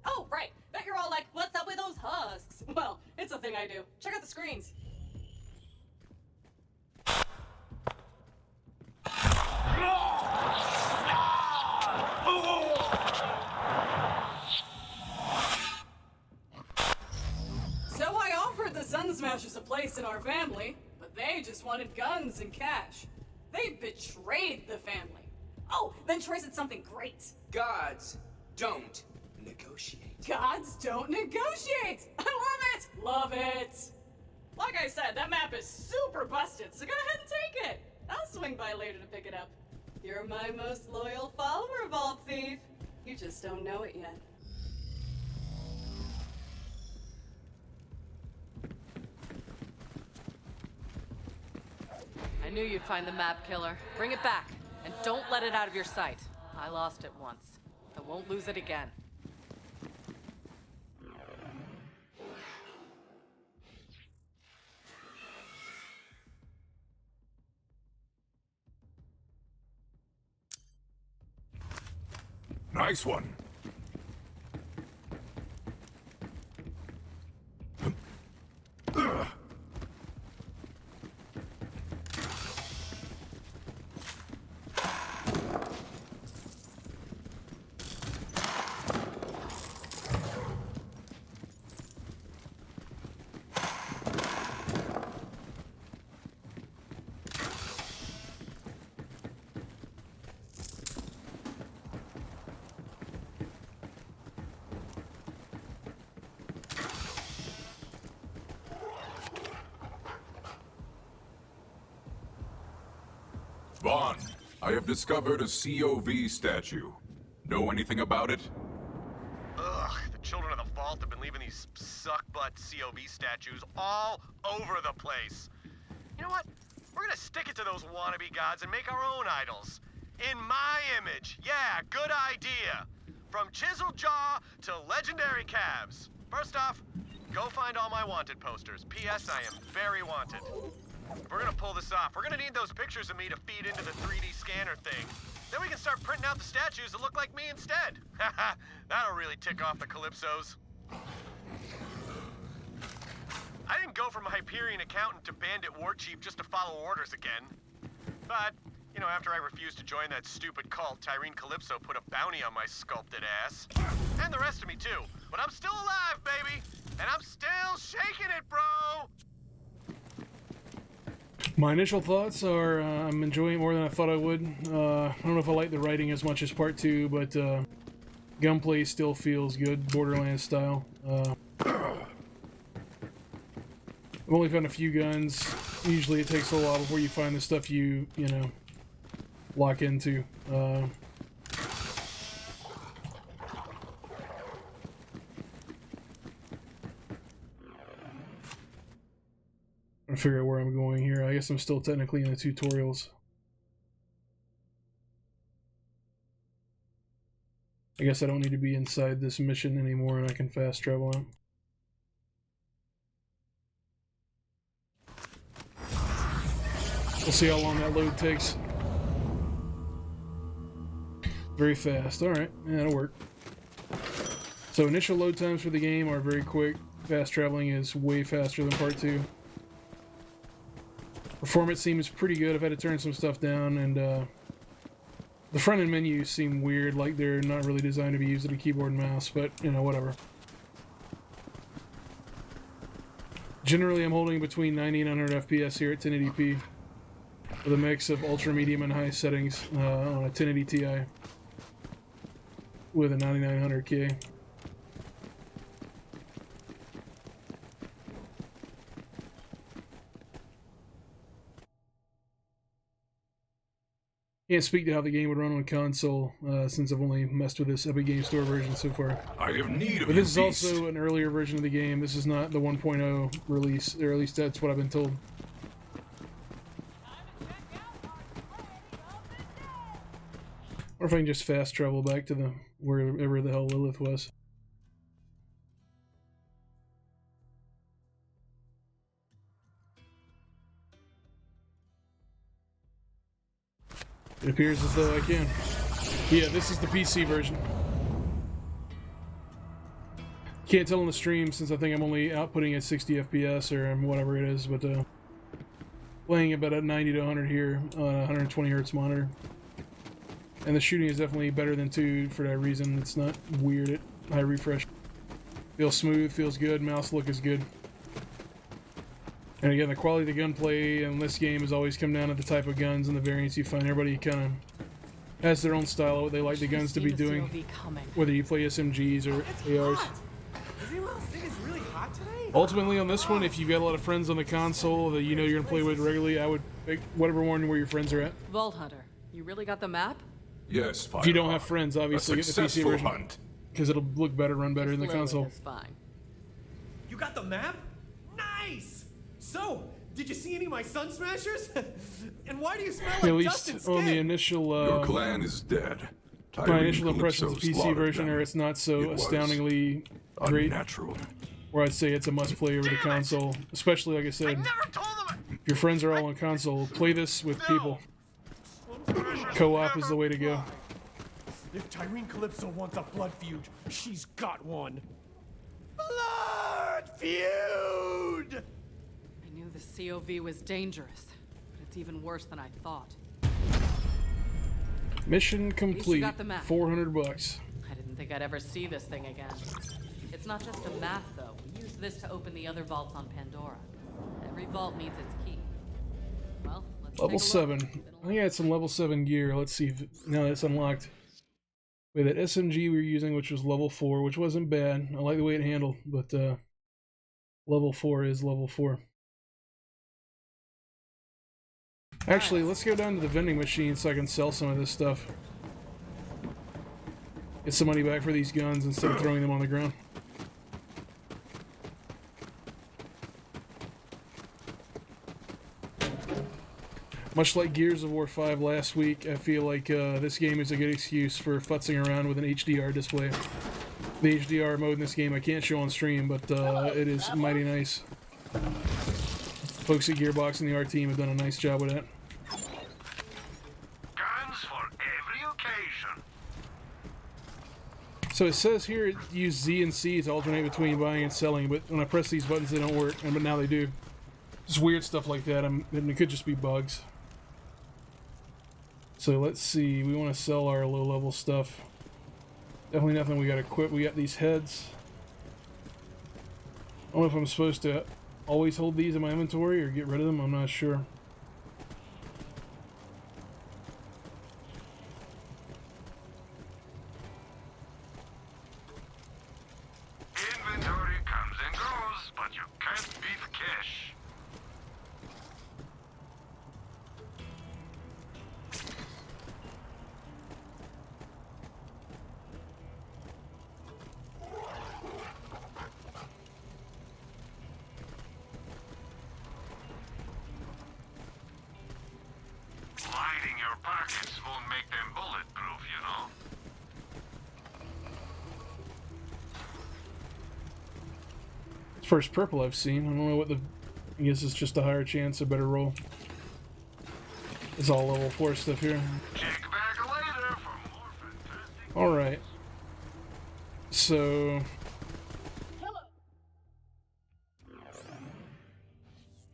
Oh, right. Bet you're all like, what's up with those husks? Well, it's a thing I do. Check out the screens. So I offered the Sun Smashers a place in our family, but they just wanted guns and cash. They betrayed the family. Oh, then Troy said something great. Gods don't negotiate. Gods don't negotiate! I love it! Love it! Like I said, that map is super busted, so go ahead and take it. I'll swing by later to pick it up. You're my most loyal follower, Vault Thief. You just don't know it yet. I knew you'd find the map, killer. Bring it back, and don't let it out of your sight. I lost it once. I won't lose it again. Nice one. Vaughn, I have discovered a COV statue. Know anything about it? Ugh, the children of the vault have been leaving these suck-butt COV statues all over the place. You know what? We're gonna stick it to those wannabe gods and make our own idols. In my image. Yeah, good idea. From chiseled jaw to legendary calves. First off, go find all my wanted posters. P.S. I am very wanted. If we're gonna pull this off, we're gonna need those pictures of me to feed into the 3D scanner thing. Then we can start printing out the statues that look like me instead. Haha, that'll really tick off the Calypsos. I didn't go from Hyperion accountant to bandit war chief just to follow orders again. But, you know, after I refused to join that stupid cult, Tyreen Calypso put a bounty on my sculpted ass. And the rest of me too. But I'm still alive, baby! And I'm still shaking it, bro! My initial thoughts are I'm enjoying it more than I thought I would. I don't know if I like the writing as much as part 2, but gunplay still feels good, Borderlands style. I've only found a few guns. Usually it takes a while before you find the stuff you know, lock into. I figure out where I'm going here. I guess I'm still technically in the tutorials. I guess I don't need to be inside this mission anymore and I can fast travel out. We'll see how long that load takes. Very fast. Alright, yeah, that'll work. So initial load times for the game are very quick. Fast traveling is way faster than part 2. Performance seems pretty good. I've had to turn some stuff down, and the front end menus seem weird, like they're not really designed to be used with a keyboard and mouse, but you know, whatever. Generally, I'm holding between 90 and 100 FPS here at 1080p with a mix of ultra, medium, and high settings on a 1080 Ti with a 9900K. Can't speak to how the game would run on console since I've only messed with this Epic Game Store version so far. I have need of But this is your beast. also an earlier version of the game. This is not the 1.0 release, or at least that's what I've been told. Or if I can just fast travel back to the wherever the hell Lilith was. It appears as though I can. Yeah, this is the PC version. Can't tell on the stream since I think I'm only outputting at 60 FPS or whatever it is, but playing about at 90 to 100 here on a 120 Hz monitor. And the shooting is definitely better than 2 for that reason. It's not weird at high refresh. Feels smooth, feels good, mouse look is good. And again, the quality of the gunplay in this game has always come down to the type of guns and the variants you find. Everybody kind of has their own style of what they like the guns to be doing. Whether you play SMGs or ARs. Does anyone else think it's really hot today? Ultimately on this one, if you've got a lot of friends on the console that you know you're going to play with regularly, I would pick whatever one where your friends are at. Vault Hunter, you really got the map? Yes, Firehawk. If you don't have friends, obviously get the PC successful version. hunt. Because it'll look better, run better than the Lilith console. is fine. You got the map? Nice! So, did you see any of my Sun Smashers? And why do you smell like At dust and least skin? on the initial, Your clan is dead. my initial impressions of the Calypso PC slaughtered version them. are it's not so It was astoundingly great. Unnatural. Where I'd say it's a must play over the console. Especially, like I said, Never told them. if your friends are all on console, play this with people. Co-op is the way to go. If Tyrene Calypso wants a blood feud, she's got one. Blood feud! I knew the COV was dangerous, but it's even worse than I thought. Mission least complete. you got the map. $400. I didn't think I'd ever see this thing again. It's not just a map, though. We used this to open the other vaults on Pandora. Every vault needs its key. Well, let's Level take a look. 7. I think I had some level 7 gear. Let's see if now that's unlocked. We had that SMG we were using, which was level 4, which wasn't bad. I like the way it handled, but level 4 is level 4. Actually, let's go down to the vending machine so I can sell some of this stuff. Get some money back for these guns instead of throwing them on the ground. Much like Gears of War 5 last week, I feel like this game is a good excuse for futzing around with an HDR display. The HDR mode in this game I can't show on stream, but it is mighty nice. Folks at Gearbox and the R team have done a nice job with that. Guns for every occasion. So it says here use Z and C to alternate between buying and selling, but when I press these buttons they don't work, but now they do. Just weird stuff like that, and it could just be bugs. So let's see, we want to sell our low-level stuff. Definitely nothing we got to equip. We got these heads. I don't know if I'm supposed to always hold these in my inventory or get rid of them, I'm not sure. Inventory comes and goes, but you can't beat cash. Lighting your pockets won't make them bulletproof, you know. It's first purple I've seen. I don't know what the... I guess it's just a higher chance, a better roll. It's all level 4 stuff here. Check back later for more fantastic. Alright. So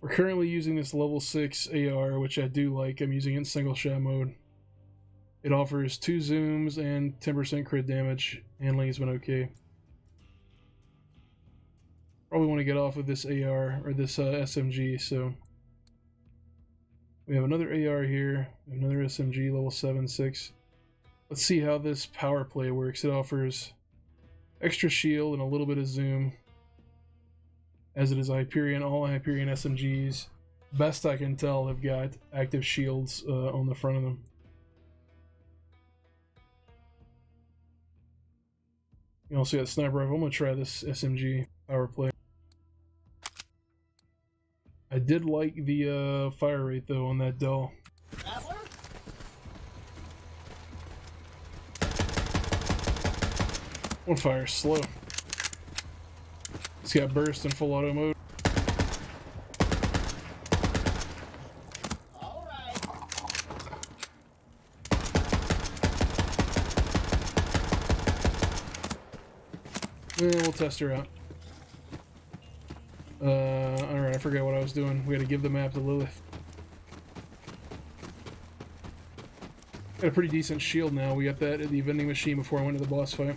we're currently using this level 6 AR, which I do like. I'm using it in single shot mode. It offers 2 zooms and 10% crit damage. Handling has been okay. Probably want to get off of this AR, or this SMG, so... We have another AR here, another SMG, level 7, 6. Let's see how this power play works. It offers extra shield and a little bit of zoom, as it is Hyperion. All Hyperion SMGs, best I can tell, have got active shields on the front of them. You also got sniper rifle. I'm gonna try this SMG power play. I did like the fire rate though on that Dell. One fire slow. It's got burst and full auto mode. We'll test her out. Alright, I forgot what I was doing. We had to give the map to Lilith. Got a pretty decent shield now. We got that at the vending machine before I went to the boss fight.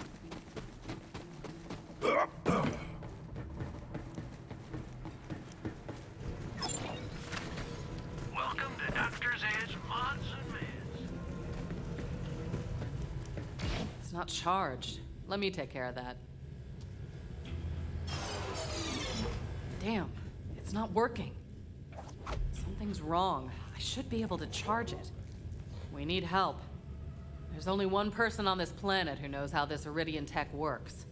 Welcome to Doctor's Edge Mods and Meds. It's not charged. Let me take care of that. Damn, it's not working. Something's wrong. I should be able to charge it. We need help. There's only one person on this planet who knows how this Iridian tech works.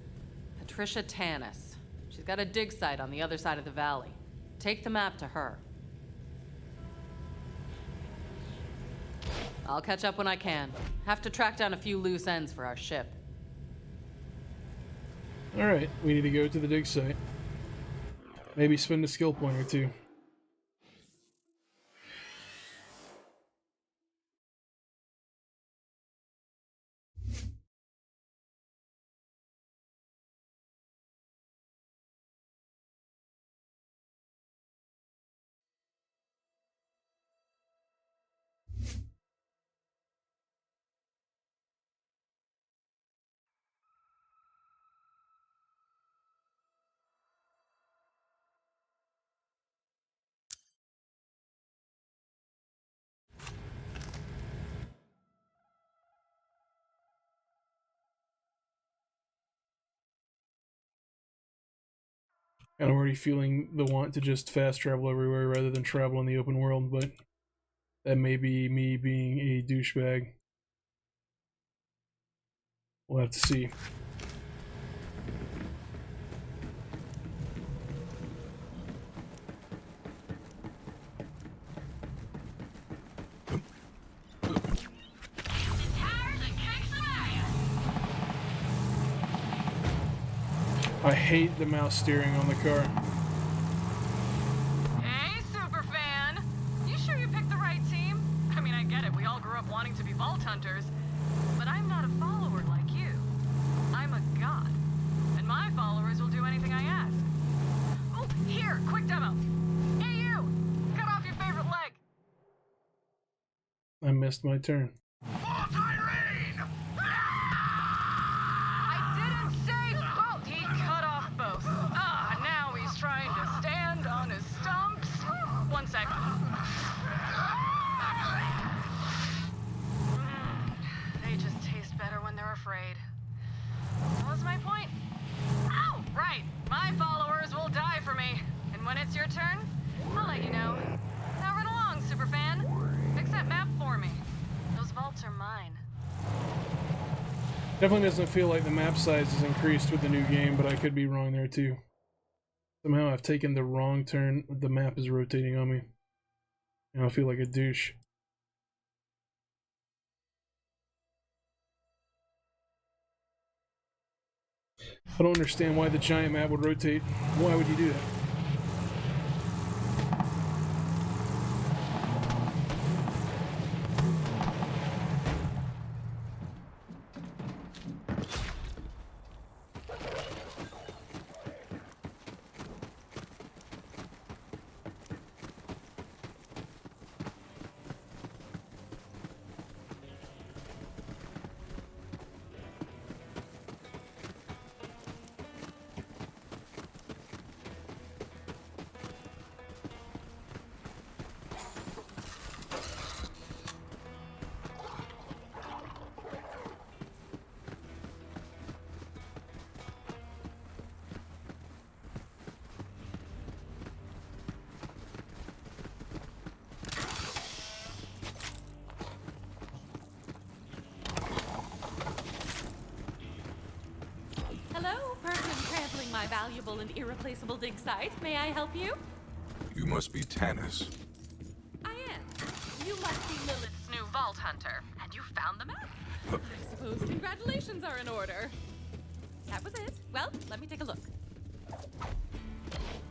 Patricia Tanis. She's got a dig site on the other side of the valley. Take the map to her. I'll catch up when I can. Have to track down a few loose ends for our ship. Alright, we need to go to the dig site. Maybe spend a skill point or two. I'm already feeling the want to just fast travel everywhere rather than travel in the open world, but that may be me being a douchebag. We'll have to see. I hate the mouse steering on the car. Hey, superfan! You sure you picked the right team? I mean, I get it. We all grew up wanting to be vault hunters. But I'm not a follower like you. I'm a god. And my followers will do anything I ask. Oh, here, quick demo. Hey, you! Cut off your favorite leg. I missed my turn. I didn't say both. He cut off both. Now he's trying to stand on his stumps. 1 sec. They just taste better when they're afraid. What was my point? Oh, right. My followers will die for me. And when it's your turn, I'll let you know. Now run along, superfan. Fix that map for me. Those vaults are mine. Definitely doesn't feel like the map size has increased with the new game, but I could be wrong there too. Somehow I've taken the wrong turn. The map is rotating on me. Now I feel like a douche. I don't understand why the giant map would rotate. Why would you do that? reliable and irreplaceable dig site. May I help you? You must be Tanis. I am. You must be Lilith's new Vault Hunter, and you found the map. I suppose congratulations are in order. That was it. Well, let me take a look.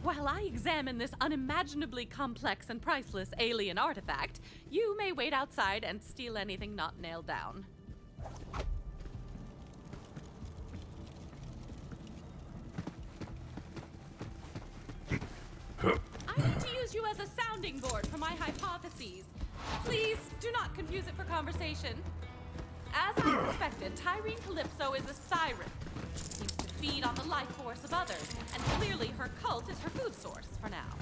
While I examine this unimaginably complex and priceless alien artifact, you may wait outside and steal anything not nailed down. I need to use you as a sounding board for my hypotheses. Please, do not confuse it for conversation. As I suspected, Tyrene Calypso is a siren. Seems to feed on the life force of others, and clearly her cult is her food source for now.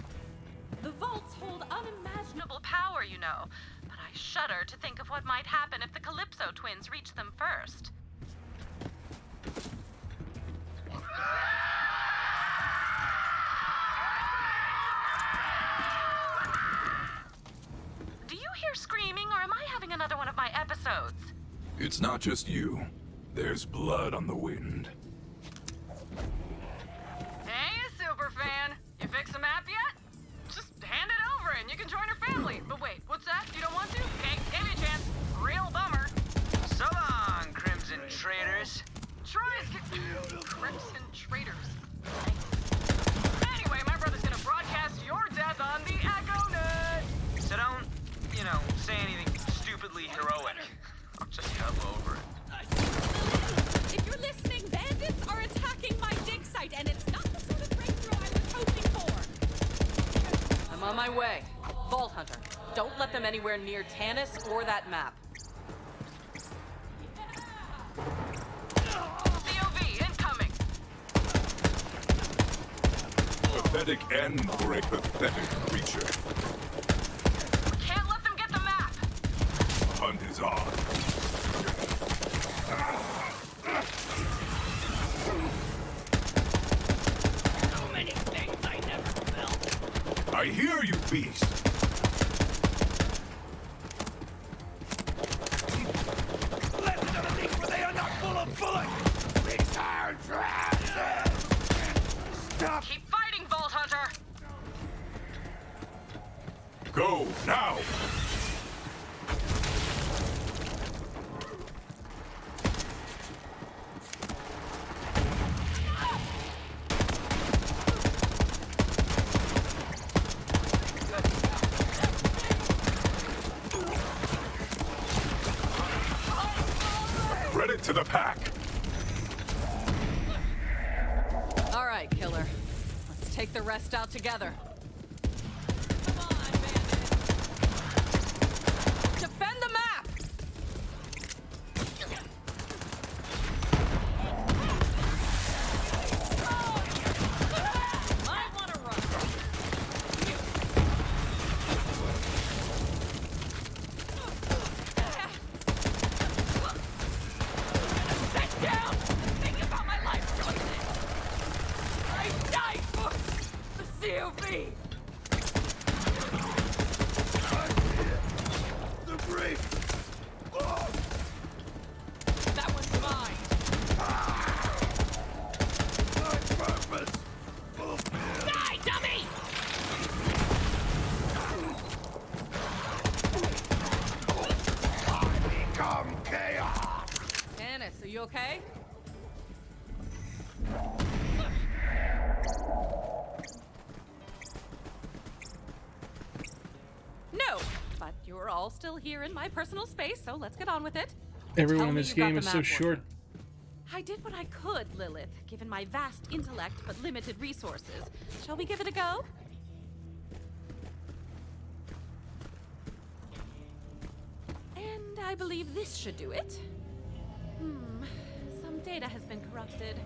The vaults hold unimaginable power, you know, but I shudder to think of what might happen if the Calypso twins reach them first. Do you hear screaming, or am I having another one of my episodes? It's not just you. There's blood on the wind. Hey, superfan! You fix the map yet? Just hand it over and you can join her family. But wait, what's that? You don't want to? Okay, give you a chance. Real bummer. So long, Crimson Traitors. Crimson traitors. Anyway, my brother's gonna broadcast your death on the Echo Net. So don't, say anything stupidly heroic. I'll just hub over it. If you're listening, bandits are attacking my dig site, and it's not the sort of breakthrough I was hoping for. I'm on my way. Vault Hunter, don't let them anywhere near Tanis or that map. COV incoming. Pathetic end for a pathetic creature. Can't let them get the map. The hunt is on. So many things I never felt. I hear you, beast. Listen to the things where they are not full of bullets. These iron traps. Stop. Keep fighting, Vault Hunter. Go now. Credit to the pack. All right, killer. Let's take the rest out together. Come on, bandit. Defend the map! I want to run. Sit down and think about my life choices. I died for the COV. The brief. That one's mine. My purpose. Die, dummy! I become chaos. Tanis, are you okay? No, but you're all still here in my personal space, so let's get on with it. Everyone Tell in me this you got game the is so map short. working. I did what I could, Lilith, given my vast intellect but limited resources. Shall we give it a go? And I believe this should do it. Some data has been corrupted.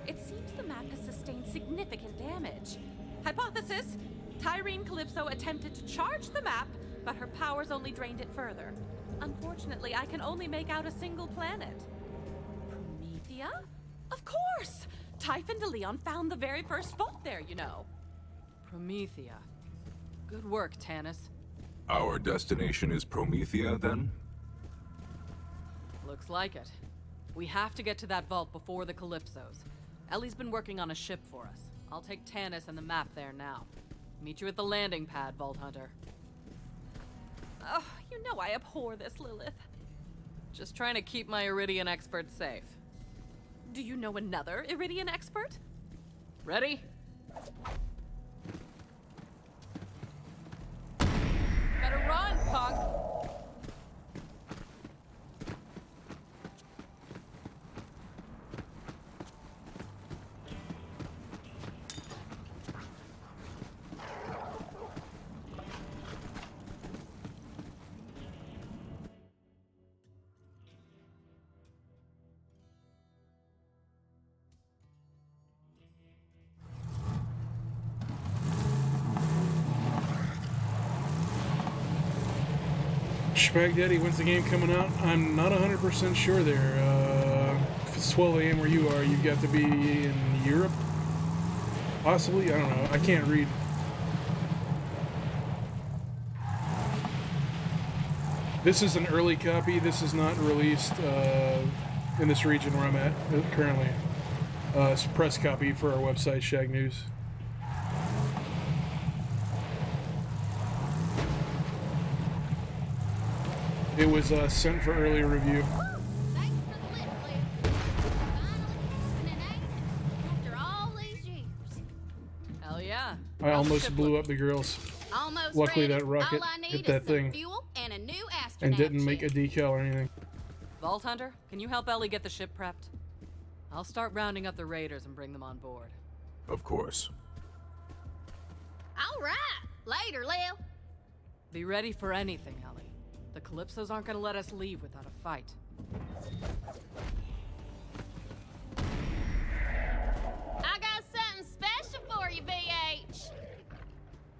It seems the map has sustained significant damage. Hypothesis: Tyrene Calypso attempted to charge the map, but her powers only drained it further. Unfortunately, I can only make out a single planet. Promethea? Of course! Typhon de Leon found the very first vault there, you know. Promethea. Good work, Tanis. Our destination is Promethea, then? Looks like it. We have to get to that vault before the Calypsos. Ellie's been working on a ship for us. I'll take Tanis and the map there now. Meet you at the landing pad, Vault Hunter. Oh, you know I abhor this, Lilith. Just trying to keep my Iridian expert safe. Do you know another Iridian expert? Ready? Better run, punk! Spag Daddy, when's the game coming out? I'm not 100% sure there. If it's 12 a.m. where you are, you've got to be in Europe? Possibly? I don't know. I can't read. This is an early copy. This is not released in this region where I'm at currently. It's a press copy for our website, Shacknews. It was sent for early review. Thanks for the lip, Liv. Finally passing it, ain't it? After all these years. Hell yeah. I almost blew up the girls. Almost Luckily, ready. that rocket All I need hit is that some thing fuel and a new astronaut and didn't make a ship. decal or anything. Vault Hunter, can you help Ellie get the ship prepped? I'll start rounding up the raiders and bring them on board. Of course. All right. Later, Lil. Be ready for anything, Ellie. The Calypsos aren't gonna let us leave without a fight. I got something special for you, BH.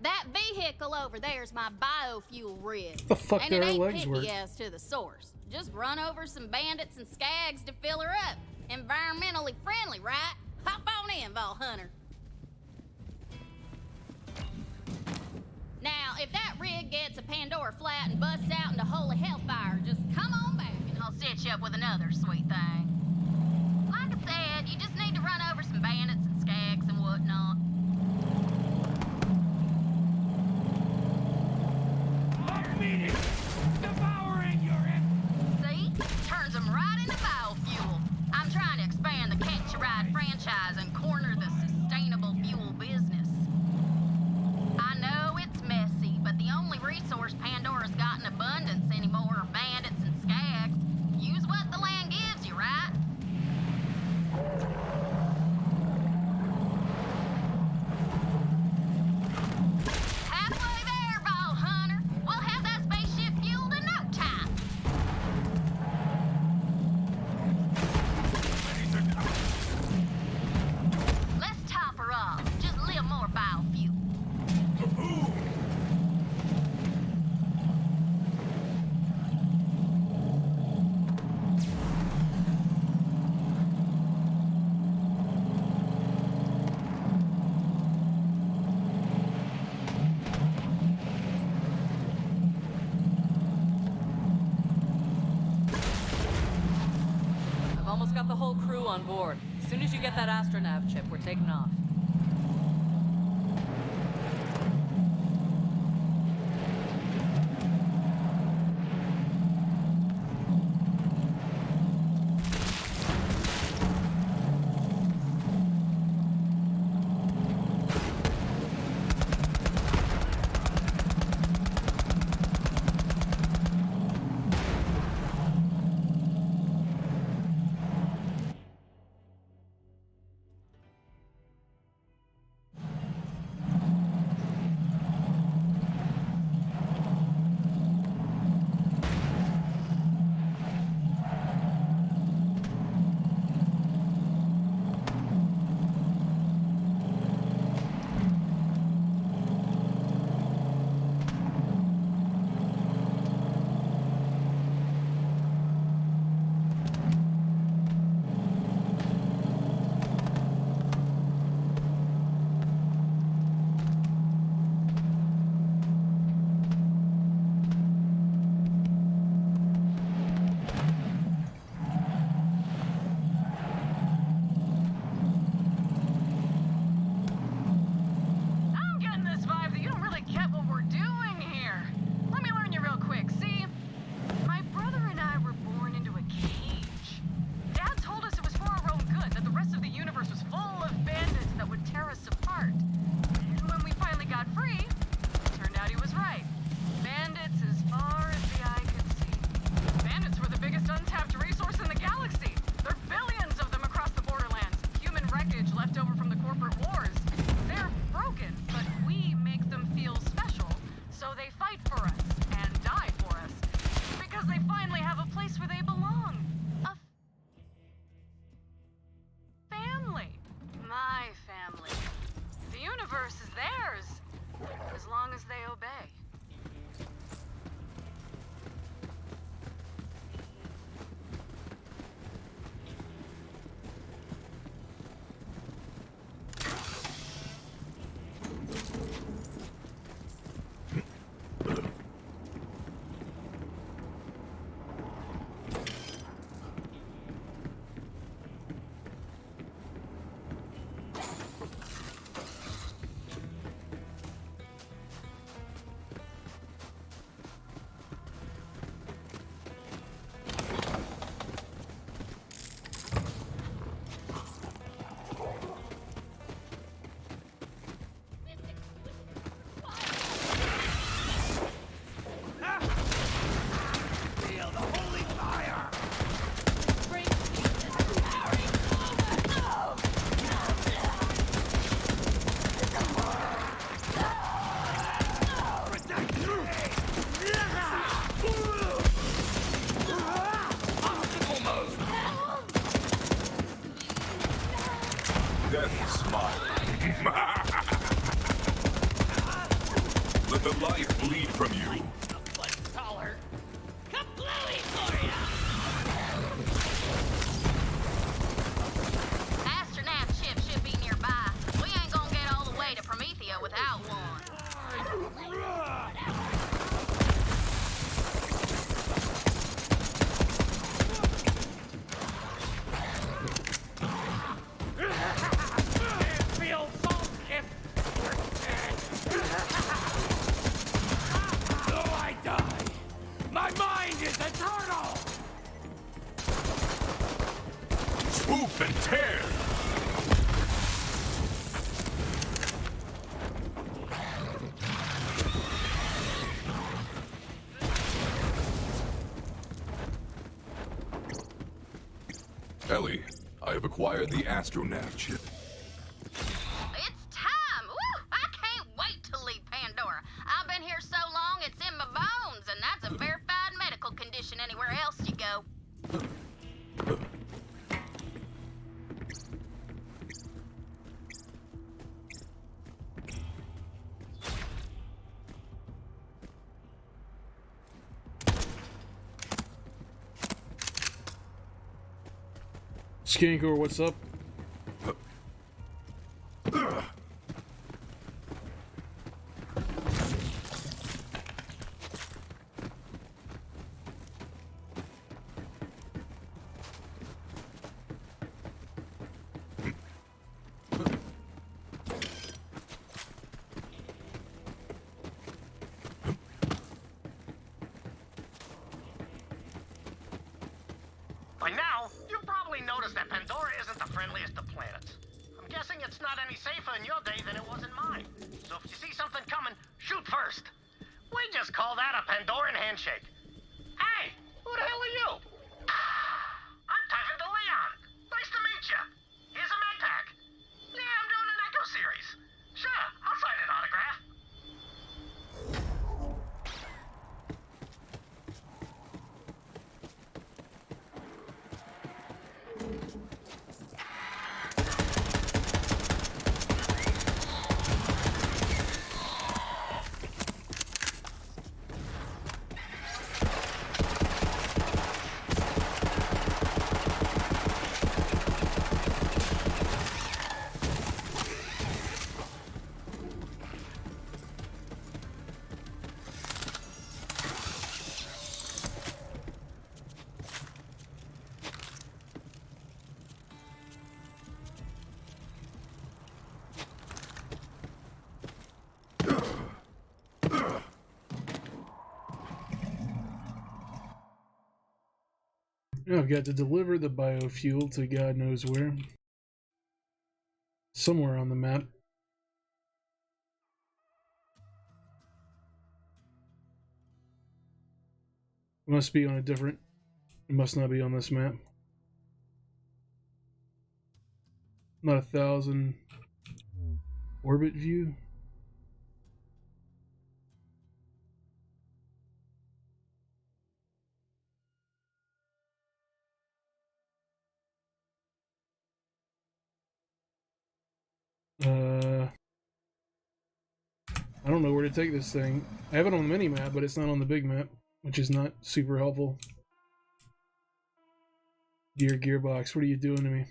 That vehicle over there's my biofuel rig. The fuck and do it our ain't legs picky work? as to the source. Just run over some bandits and skags to fill her up. Environmentally friendly, right? Hop on in, Vault Hunter. Now, if that rig gets a Pandora flat and busts out into holy hellfire, just come on back and I'll set you up with another sweet thing. Like I said, you just need to run over some bandits and skags and whatnot. Meaning, devouring your See? Turns them right into biofuel. I'm trying to expand the Catch a Ride franchise and corner the sustainable fuel business. I know it's messy, but the only resource Pandora's got in abundance anymore are bandits and skags. Use what the land gives you, right? Halfway there, Vault Hunter. We'll have that spaceship fueled in no time. Let's top her off. Just a little more biofuel. I've almost got the whole crew on board. As soon as you get that astronav chip, we're taking off. mine. Let the life bleed from you. Taller. Kablooey for ya! Astronaut ship should be nearby. We ain't gonna get all the way to Promethea without one. My mind is eternal! Swoop and tear! Ellie, I have acquired the astronav chip. It's time! Woo! I can't wait to leave Pandora. I've been here so long, it's in my bones, and that's a verified medical condition anywhere else you go. Skankor, what's up? By now, you've probably noticed that Pandora isn't the friendliest of planets. I'm guessing it's not any safer in your day than it was in mine. So if you see something coming, shoot first. We just call that a Pandoran handshake. Hey, who the hell are you? I'm talking to Leon. Nice to meet you. Here's a med pack. Yeah, I'm doing an Echo series. Sure, I'll sign an autograph. I've got to deliver the biofuel to God knows where. Somewhere on the map. It must be on a different... It must not be on this map. Not 1,000 orbit view. I don't know where to take this thing. I have it on the mini map, but it's not on the big map, which is not super helpful. Dear Gearbox, what are you doing to me?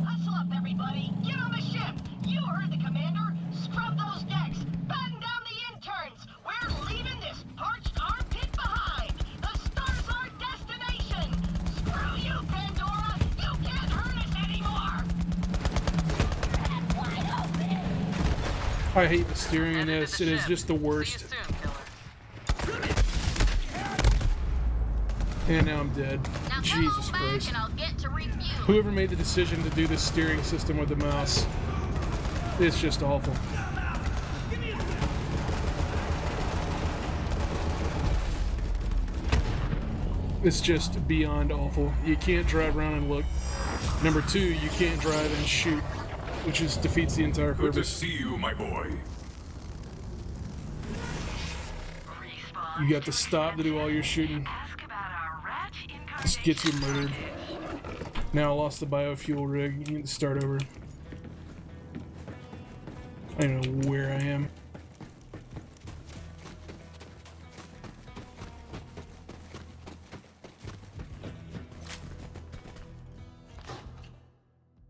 Hustle up, everybody! Get on the ship! You heard the commander! Scrub those decks! Batten down the interns! We're leaving this parched armpit behind! The star's our destination! Screw you, Pandora! You can't hurt us anymore! Wide open! I hate the steering in this. It is just the worst. And now I'm dead. Now Jesus come on back Christ. and I'll get to refueling. Whoever made the decision to do this steering system with the mouse, it's just awful. It's just beyond awful. You can't drive around and look. Number two, you can't drive and shoot, which is defeats the entire Good to purpose. see you, my boy. You got to stop to do all your shooting. This gets you murdered. Now I lost the biofuel rig. You need to start over. I don't know where I am.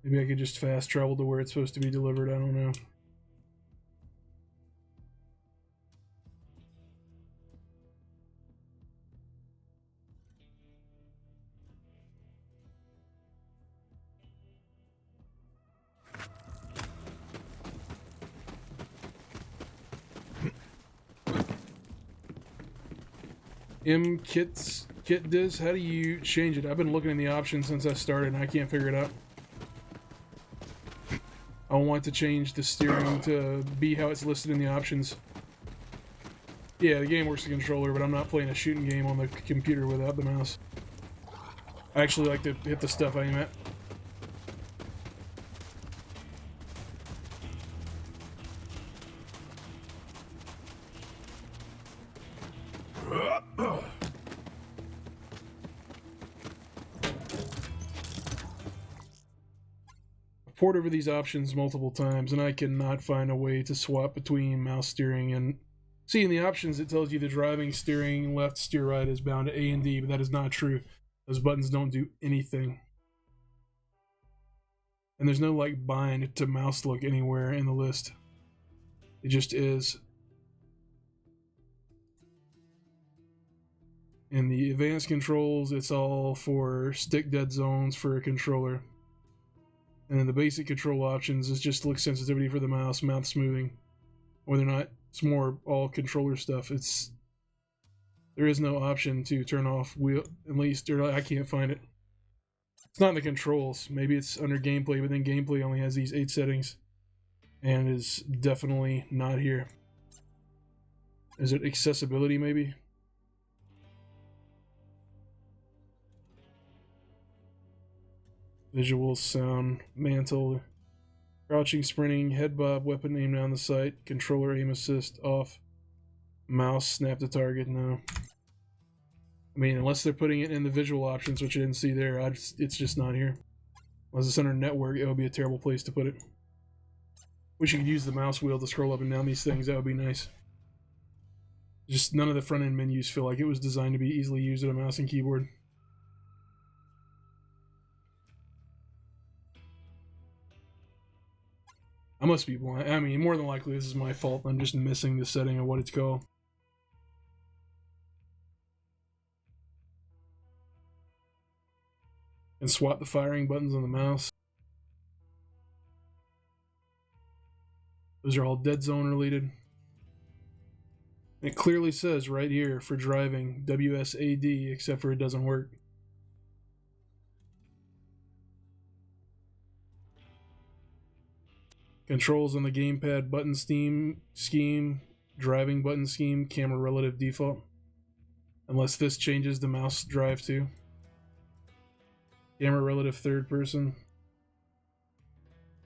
Maybe I could just fast travel to where it's supposed to be delivered. I don't know. Kit Diz, how do you change it? I've been looking in the options since I started and I can't figure it out. I want to change the steering to be how it's listed in the options. Yeah, the game works the controller, but I'm not playing a shooting game on the computer without the mouse. I actually like to hit the stuff I aim at. Poured over these options multiple times and I cannot find a way to swap between mouse steering and... See, in the options it tells you the driving, steering, left, steer right is bound to A and D, but that is not true. Those buttons don't do anything. And there's no like bind to mouse look anywhere in the list. It just is. In the advanced controls, it's all for stick dead zones for a controller. And then the basic control options is just look sensitivity for the mouse, mouth smoothing. Whether or not it's more all controller stuff. There is no option to turn off wheel, at least, or I can't find it. It's not in the controls. Maybe it's under gameplay, but then gameplay only has these 8 settings. And is definitely not here. Is it accessibility maybe? Visual, sound, mantle, crouching, sprinting, head bob, weapon aim down the sight, controller aim assist off, mouse snap to target. No. I mean, unless they're putting it in the visual options, which I didn't see there, it's just not here. Unless it's under network, it would be a terrible place to put it. Wish you could use the mouse wheel to scroll up and down these things. That would be nice. Just none of the front end menus feel like it was designed to be easily used with a mouse and keyboard. I must be blind. I mean, more than likely this is my fault. I'm just missing the setting of what it's called. And swap the firing buttons on the mouse. Those are all dead zone related. It clearly says right here for driving WSAD, except for it doesn't work. Controls on the gamepad, button scheme, driving button scheme, camera relative default. Unless this changes the mouse drive too. Camera relative third person.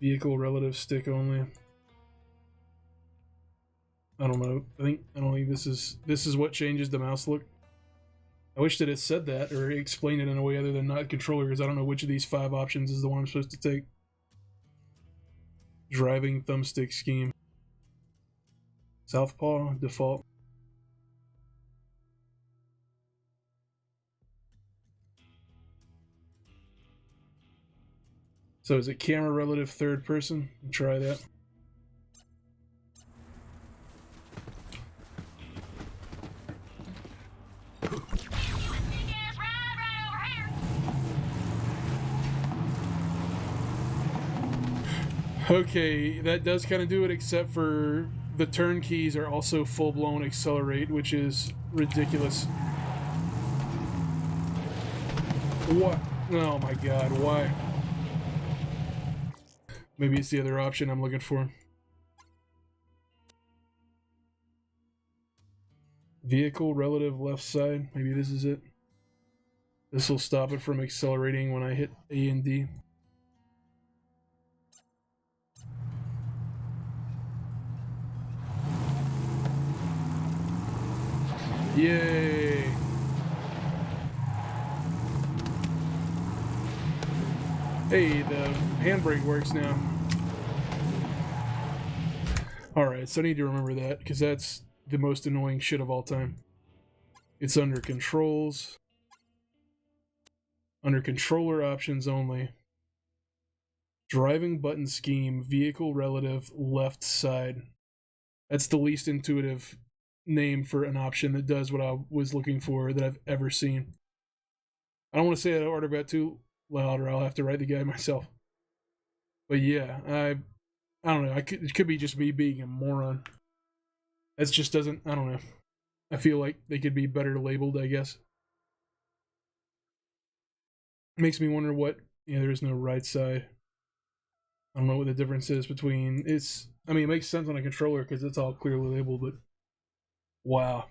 Vehicle relative stick only. I don't know. I don't think this is what changes the mouse look. I wish that it said that or explained it in a way other than not controller, because I don't know which of these 5 options is the one I'm supposed to take. Driving thumbstick scheme. Southpaw default. So is it camera relative third person? Try that. Okay, that does kind of do it, except for the turn keys are also full-blown accelerate, which is ridiculous. What? Oh my god, why? Maybe it's the other option I'm looking for. Vehicle relative left side, maybe this is it. This will stop it from accelerating when I hit A and D. Yay! Hey, the handbrake works now. Alright, so I need to remember that, because that's the most annoying shit of all time. It's under controls. Under controller options only. Driving button scheme, vehicle relative, left side. That's the least intuitive name for an option that does what I was looking for that I've ever seen. I don't want to say that order about too loud, or I'll have to write the guide myself. But yeah, I don't know. It could be just me being a moron. That just doesn't. I don't know. I feel like they could be better labeled, I guess. It makes me wonder what. Yeah, there is no right side. I don't know what the difference is between. I mean, it makes sense on a controller because it's all clearly labeled, but wow.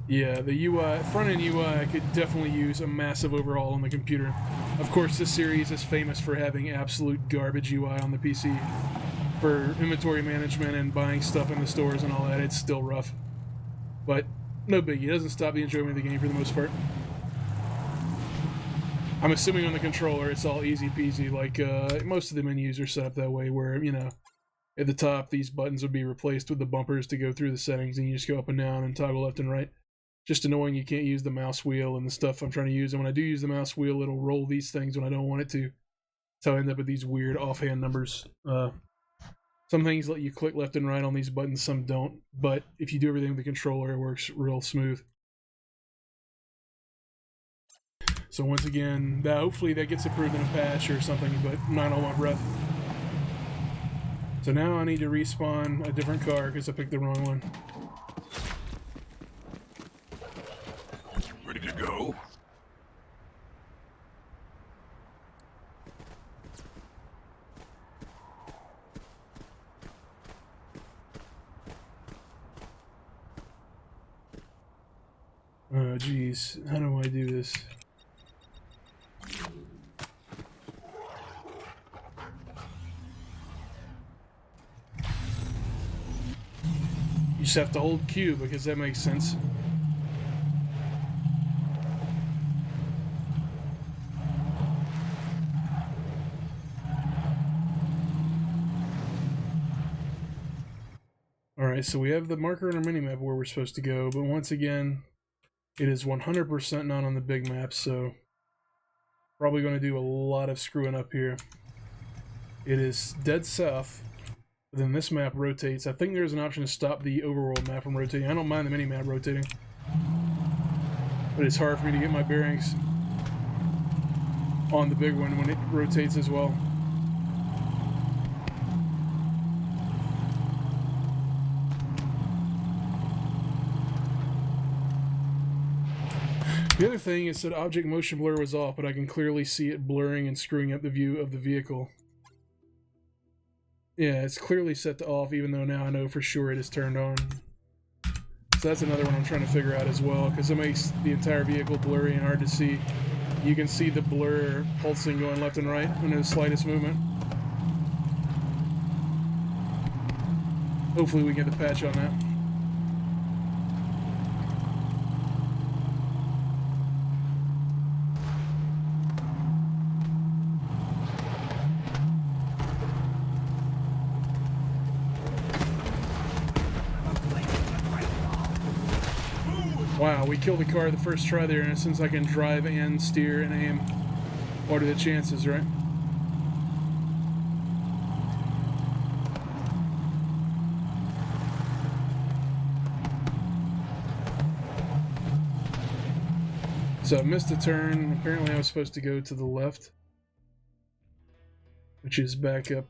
Yeah, the UI, front-end UI could definitely use a massive overhaul on the computer. Of course, this series is famous for having absolute garbage UI on the PC. For inventory management and buying stuff in the stores and all that, it's still rough. But no biggie, it doesn't stop the enjoyment of the game for the most part. I'm assuming on the controller it's all easy peasy, like most of the menus are set up that way where, you know, at the top these buttons would be replaced with the bumpers to go through the settings and you just go up and down and toggle left and right. Just annoying you can't use the mouse wheel and the stuff I'm trying to use, and when I do use the mouse wheel it'll roll these things when I don't want it to. So I end up with these weird offhand numbers. Some things let you click left and right on these buttons, some don't, but if you do everything with the controller it works real smooth. So once again, hopefully that gets approved in a patch or something, but not on my breath. So now I need to respawn a different car because I picked the wrong one. Ready to go? Oh geez, how do I do this? You just have to hold Q because that makes sense. Alright, so we have the marker on our minimap where we're supposed to go, but once again, it is 100% not on the big map, so probably going to do a lot of screwing up here. It is dead south, but then this map rotates. I think there's an option to stop the overworld map from rotating. I don't mind the mini-map rotating, but it's hard for me to get my bearings on the big one when it rotates as well. The other thing is that object motion blur was off, but I can clearly see it blurring and screwing up the view of the vehicle. Yeah, it's clearly set to off, even though now I know for sure it is turned on. So that's another one I'm trying to figure out as well, because it makes the entire vehicle blurry and hard to see. You can see the blur pulsing going left and right under the slightest movement. Hopefully we get the patch on that. Wow, we killed the car the first try there, and since I can drive and steer and aim, what are the chances, right? So I missed a turn. Apparently I was supposed to go to the left, which is back up.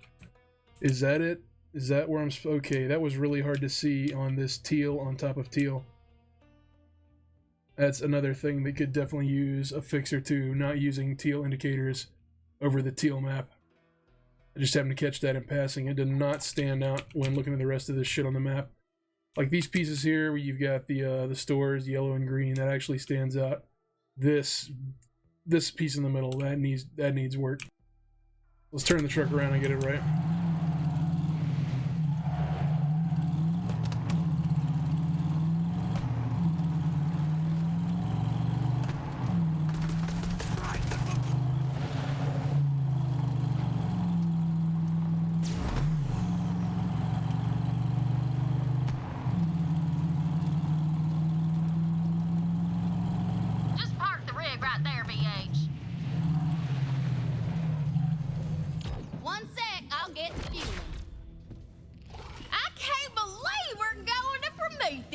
Is that it? Is that where I'm okay, that was really hard to see on this teal on top of teal. That's another thing that could definitely use a fix or two, not using teal indicators over the teal map. I just happened to catch that in passing. It did not stand out when looking at the rest of this shit on the map. Like these pieces here where you've got the stores, yellow and green, that actually stands out. This piece in the middle, that needs work. Let's turn the truck around and get it right.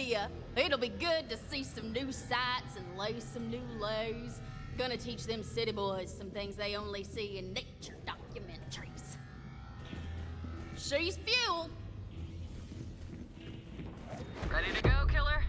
ya. It'll be good to see some new sights and lay some new lows. Gonna teach them city boys some things they only see in nature documentaries. She's fuel. Ready to go, killer?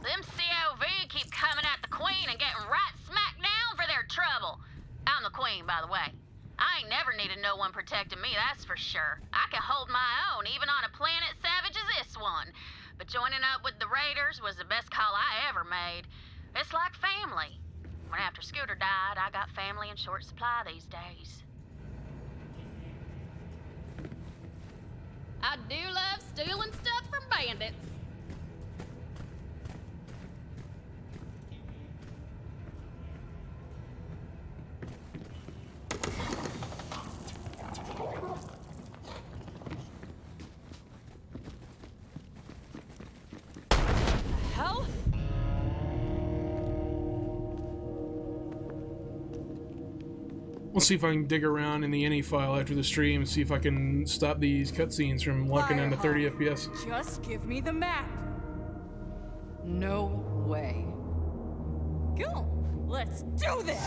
Them COV keep coming at the Queen and getting right smack down for their trouble. I'm the Queen, by the way. I ain't never needed no one protecting me, that's for sure. I can hold my own, even on a planet savage as this one. But joining up with the Raiders was the best call I ever made. It's like family. When after Scooter died, I got family in short supply these days. I do love stealing stuff from bandits. Hell? We'll see if I can dig around in the NE file after the stream and see if I can stop these cutscenes from locking into 30 FPS. Just give me the map. No way. Cool. Let's do this.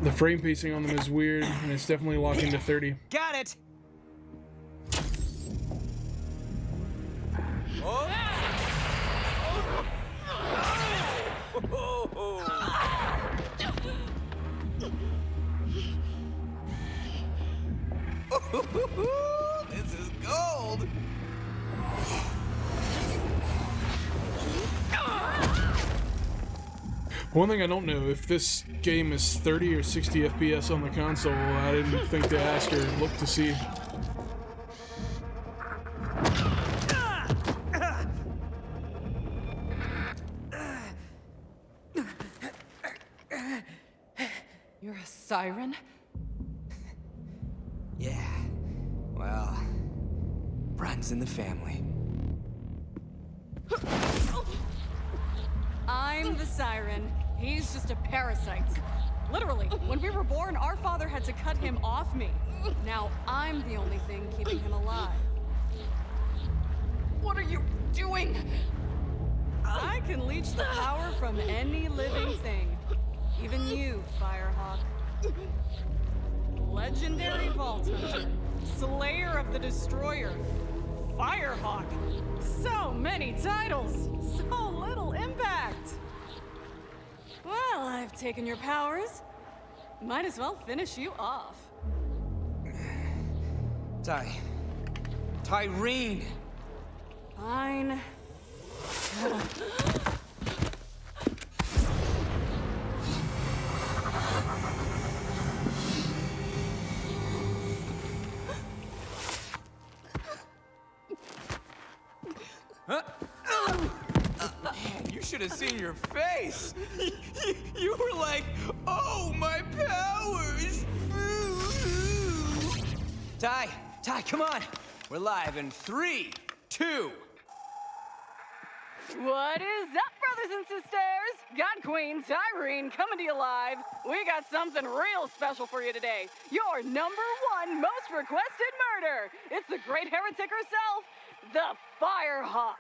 The frame pacing on them is weird, and it's definitely locked into 30. Got it! This is gold. One thing I don't know, if this game is 30 or 60 FPS on the console, I didn't think to ask or look to see. You're a siren? Yeah. Well, runs in the family. I'm the siren. He's just a parasite. Literally, when we were born, our father had to cut him off me. Now I'm the only thing keeping him alive. What are you doing? I can leech the power from any living thing. Even you, Firehawk. Legendary Vault Hunter. Slayer of the Destroyer. Firehawk. So many titles. So little impact. Well, I've taken your powers. Might as well finish you off. Tyreen! Fine. Man, you should have seen your face! You were like, oh, my powers! Ty, come on! We're live in 3, 2. What is up, brothers and sisters? God Queen Tyreen coming to you live. We got something real special for you today. Your #1 most requested murder. It's the great heretic herself, the Firehawk.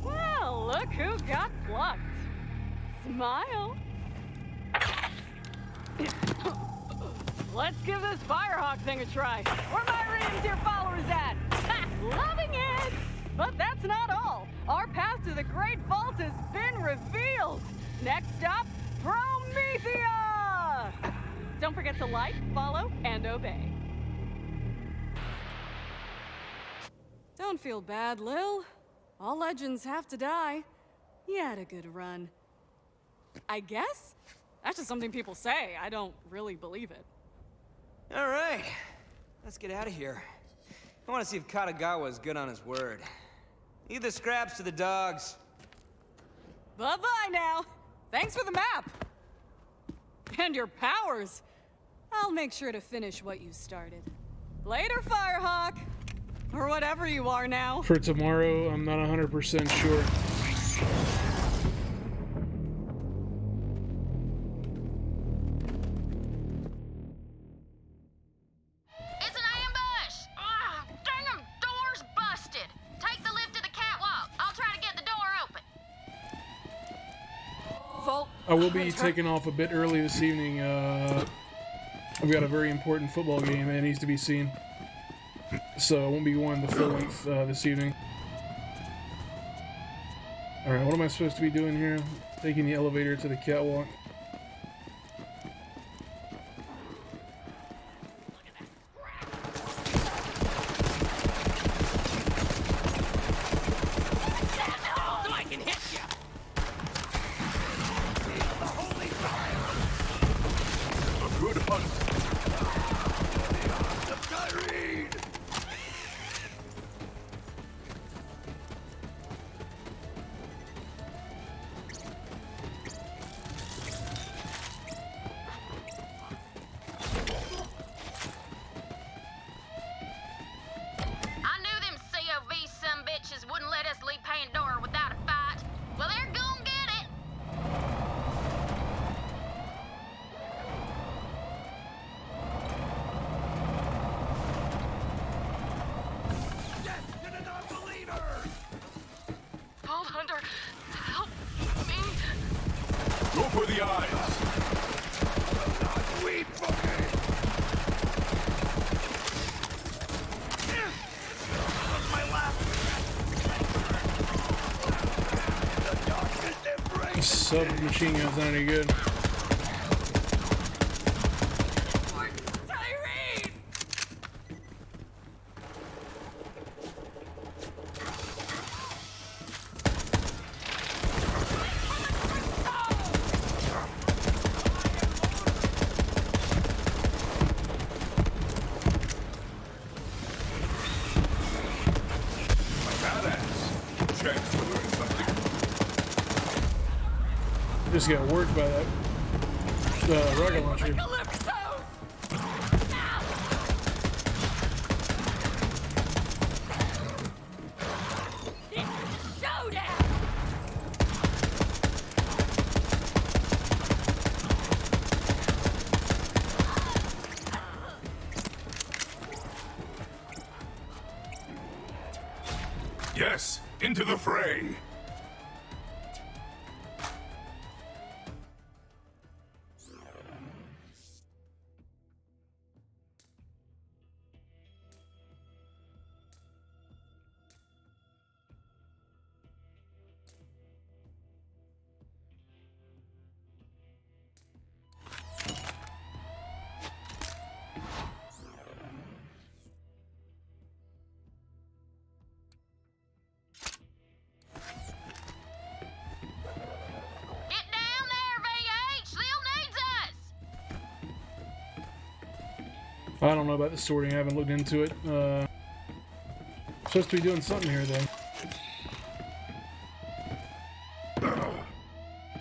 Well, look who got plucked. Smile. Let's give this Firehawk thing a try. Where my Radiant dear followers at? Ha! Loving it! But that's not all. Our path to the Great Vault has been revealed. Next stop, Promethea! Don't forget to like, follow, and obey. Don't feel bad, Lil. All legends have to die. You had a good run. I guess? That's just something people say. I don't really believe it. All right, let's get out of here. I want to see if Katagawa is good on his word. Leave the scraps to the dogs. Bye-bye now. Thanks for the map. And your powers. I'll make sure to finish what you started. Later, Firehawk. Or whatever you are now. For tomorrow, I'm not 100% sure. Vault I will be Hunter. taking off a bit early this evening. I've got a very important football game that needs to be seen. So I won't be going the full length this evening. Alright, what am I supposed to be doing here? Taking the elevator to the catwalk. A good hunt. I knew them COV sumbitches wouldn't let us leave Pandora without a fight. Well, they're gonna get it. Vault Hunter, help me. Go for the eyes. Submachine gun's not any good. Badass. Chance to learn something. Just got worked by that rocket launcher. Yes, into the fray. Get down there, VH. Lil needs us. I don't know about the sorting. I haven't looked into it. Supposed to be doing something here, though.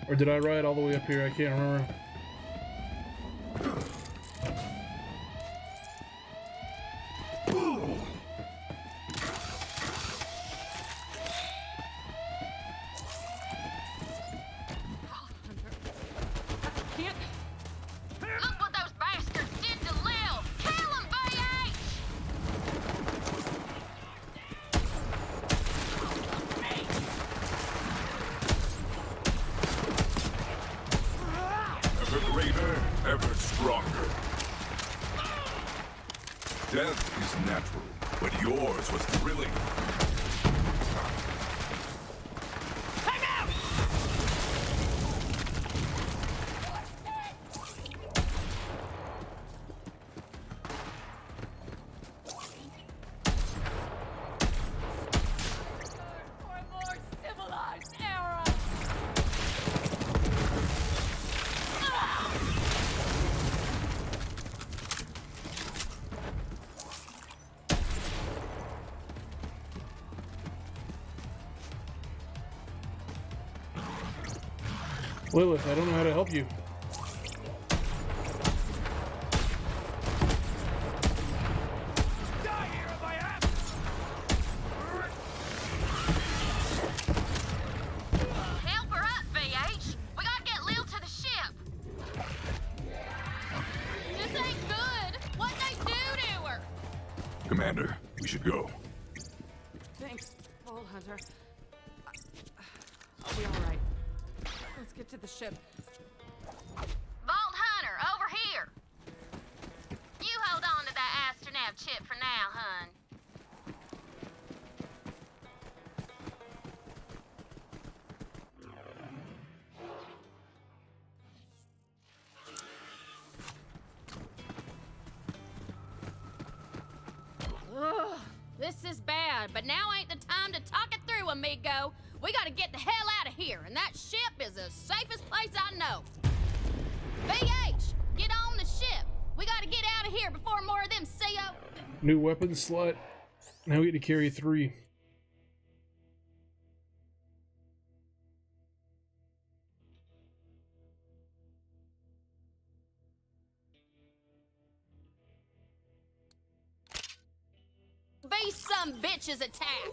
Or did I ride all the way up here? I can't remember. Can't. Look what those bastards did to Lil. Kill him, VH. Ever greater, ever stronger. Death is natural, but yours was thrilling. For a more civilized era. Lilith, I don't know how to help you. Die here if I have Help her up, VH. We gotta get Lil to the ship. This ain't good. What'd they do to her? Commander, we should go. Thanks, Vault Hunter. I'll be all right. Let's get to the ship. Vault Hunter, over here. You hold on to that astronav chip for now, hun. Ugh, this is bad, but now ain't the time to talk it through, amigo. We gotta get the hell out of here, and that ship is the safest place I know. VH, get on the ship. We gotta get out of here before more of them CO. New weapon slot. Now we get to carry 3. These some bitches attack.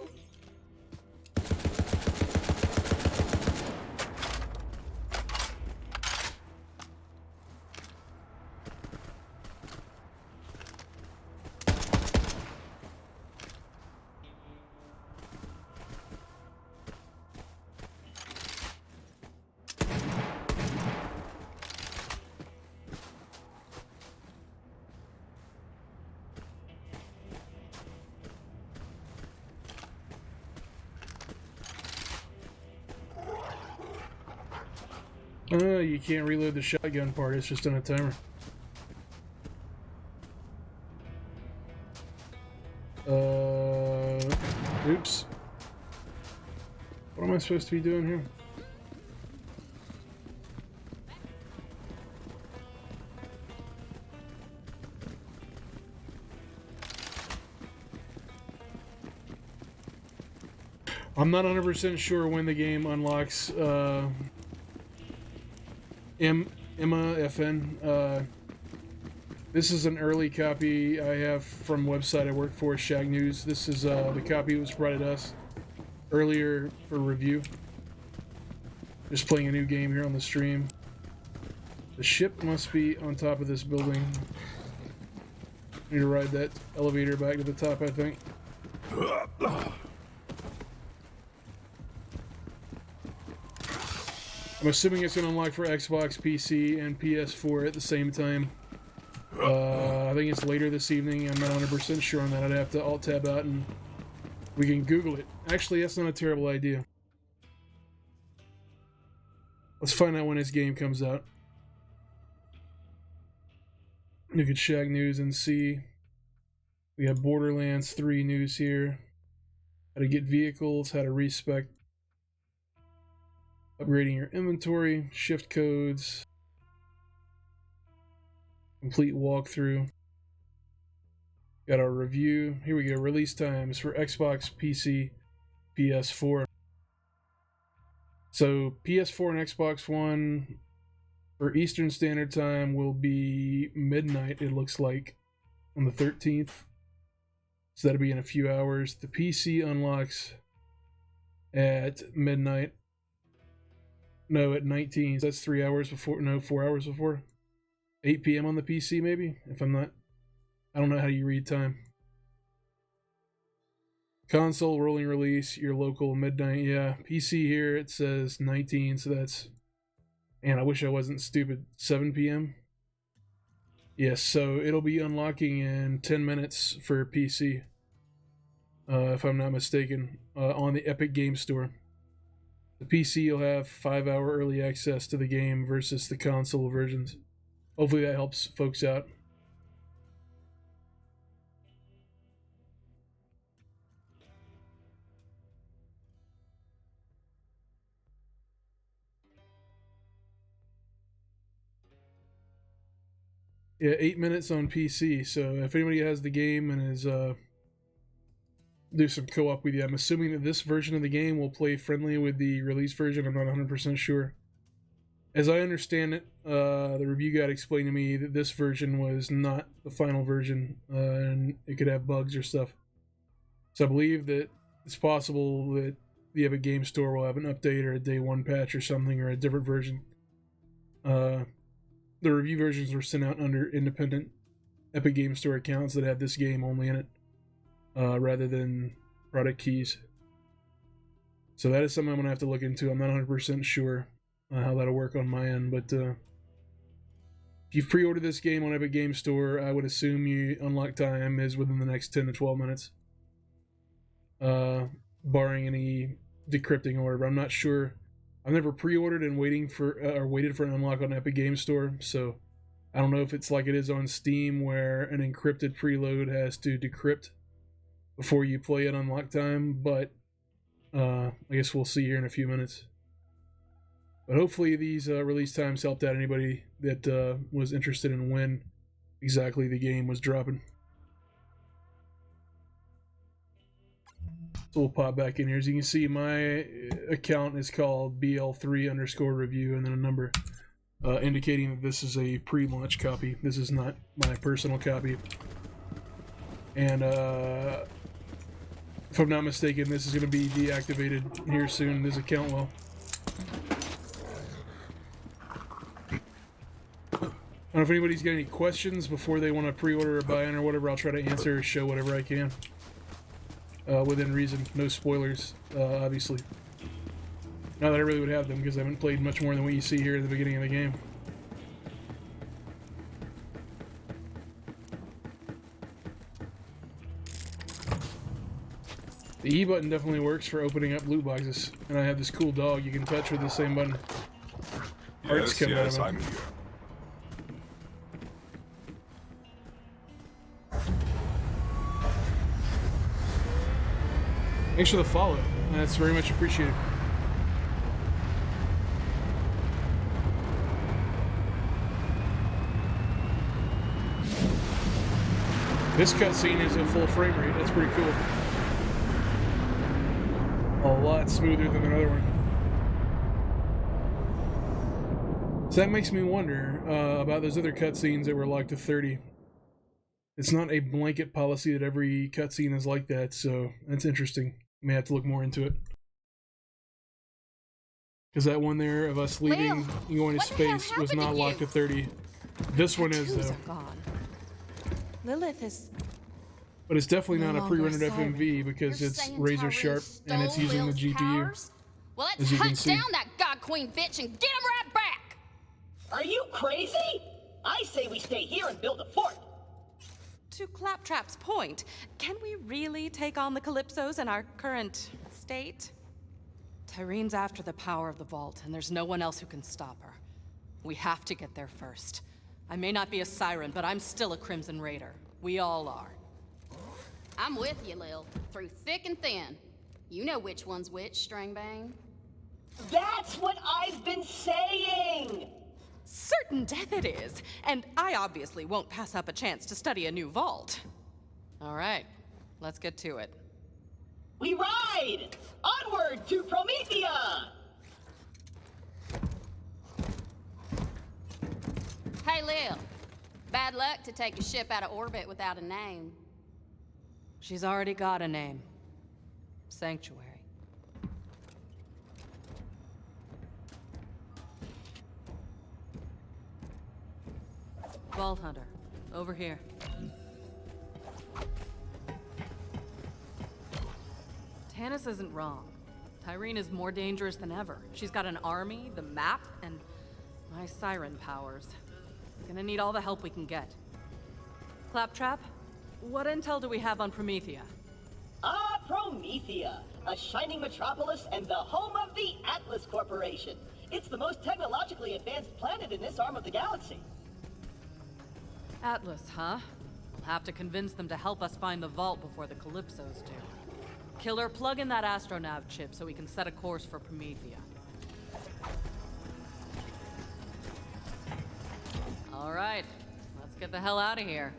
You can't reload the shotgun part, it's just on a timer. Oops. What am I supposed to be doing here? I'm not 100% sure when the game unlocks Emma FN. This is an early copy I have from website I work for, Shacknews. This is the copy that was provided us earlier for review. Just playing a new game here on the stream. The ship must be on top of this building. Need to ride that elevator back to the top, I think. I'm assuming it's going to unlock for Xbox, PC, and PS4 at the same time. I think it's later this evening. I'm not 100% sure on that. I'd have to alt-tab out and we can Google it. Actually, that's not a terrible idea. Let's find out when this game comes out. Look at Shacknews and see. We have Borderlands 3 news here. How to get vehicles, how to respec. Upgrading your inventory, shift codes. Complete walkthrough. Got our review. Here we go. Release times for Xbox, PC, PS4. So PS4 and Xbox One for Eastern Standard Time will be midnight, it looks like, on the 13th. So that'll be in a few hours. The PC unlocks at midnight. No, at 19. So that's 3 hours before. No, 4 hours before. 8 p.m. on the PC, maybe? If I'm not... I don't know how you read time. Console, rolling release, your local, midnight. Yeah, PC here, it says 19, so that's... Man, I wish I wasn't stupid. 7 p.m.? Yes, so it'll be unlocking in 10 minutes for PC. If I'm not mistaken. On the Epic Game Store. The PC will have 5-hour early access to the game versus the console versions. Hopefully that helps folks out. Yeah, 8 minutes on PC, so if anybody has the game and is do some co-op with you, I'm assuming that this version of the game will play friendly with the release version. I'm not 100% sure. As I understand it, the review guide explained to me that this version was not the final version, and it could have bugs or stuff. So I believe that it's possible that the Epic Game Store will have an update or a day one patch or something, or a different version. The review versions were sent out under independent Epic Game Store accounts that had this game only in it, rather than product keys. So that is something I'm going to have to look into. I'm not 100% sure. how that'll work on my end, but if you've pre-ordered this game on Epic Game Store, I would assume you unlock time is within the next 10 to 12 minutes, barring any decrypting or whatever. I'm not sure. I've never pre-ordered and waited for an unlock on Epic Game Store, so I don't know if it's like it is on Steam, where an encrypted preload has to decrypt before you play it unlock time, but I guess we'll see here in a few minutes. But hopefully these release times helped out anybody that was interested in when exactly the game was dropping. So we'll pop back in here. As you can see, my account is called BL3_review and then a number indicating that this is a pre-launch copy. This is not my personal copy. And if I'm not mistaken, this is going to be deactivated here soon. This account will. I don't know if anybody's got any questions before they want to pre-order or buy in or whatever. I'll try to answer or show whatever I can. Within reason. No spoilers, obviously. Not that I really would have them, because I haven't played much more than what you see here at the beginning of the game. The E button definitely works for opening up loot boxes. And I have this cool dog you can touch with the same button. Hearts coming out of him. I'm here. Thanks for the follow. That's very much appreciated. This cutscene is at full frame rate. That's pretty cool. A lot smoother than another one. So that makes me wonder about those other cutscenes that were locked to 30. It's not a blanket policy that every cutscene is like that, so that's interesting. May have to look more into it. Because that one there of us leaving and going to space was not locked to 30. This one is, though. Gone. Lilith is... But it's definitely not a pre-rendered FMV because it's razor sharp and it's using the GPU. Well, as let's you can hunt see. down that God Queen bitch and get him right back! Are you crazy? I say we stay here and build a fort. To Claptrap's point, can we really take on the Calypsos in our current state? Tyrene's after the power of the vault, and there's no one else who can stop her. We have to get there first. I may not be a siren, but I'm still a Crimson Raider. We all are. I'm with you, Lil, through thick and thin. You know which one's which, Stringbang. That's what I've been saying! Certain death it is, and I obviously won't pass up a chance to study a new vault. All right, let's get to it. We ride! Onward to Promethea! Hey, Lil. Bad luck to take a ship out of orbit without a name. She's already got a name. Sanctuary. Vault Hunter, over here. Tanis isn't wrong. Tyrene is more dangerous than ever. She's got an army, the map, and my siren powers. We're gonna need all the help we can get. Claptrap, what intel do we have on Promethea? Promethea, a shining metropolis and the home of the Atlas Corporation. It's the most technologically advanced planet in this arm of the galaxy. Atlas, huh? We'll have to convince them to help us find the vault before the Calypsos do. Killer, plug in that astronav chip so we can set a course for Promethea. All right, let's get the hell out of here.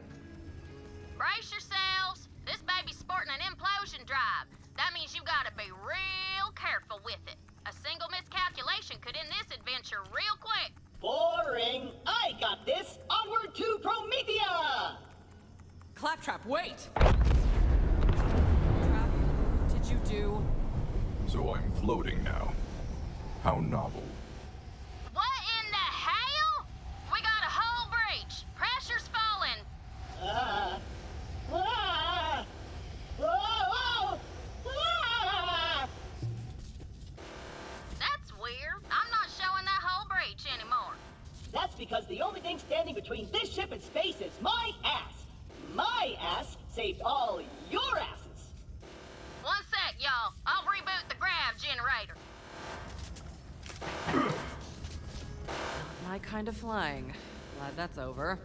Brace yourselves. This baby's sporting an implosion drive. That means you gotta be real careful with it. A single miscalculation could end this adventure real quick. Boring! I got this! Onward to Promethea! Claptrap, wait! Claptrap, what did you do? So I'm floating now. How novel. What in the hell? We got a hull breach. Pressure's falling. Ah! Ah! Oh! Ah! That's weird. I'm not showing that hull kind of flying. Glad that's over.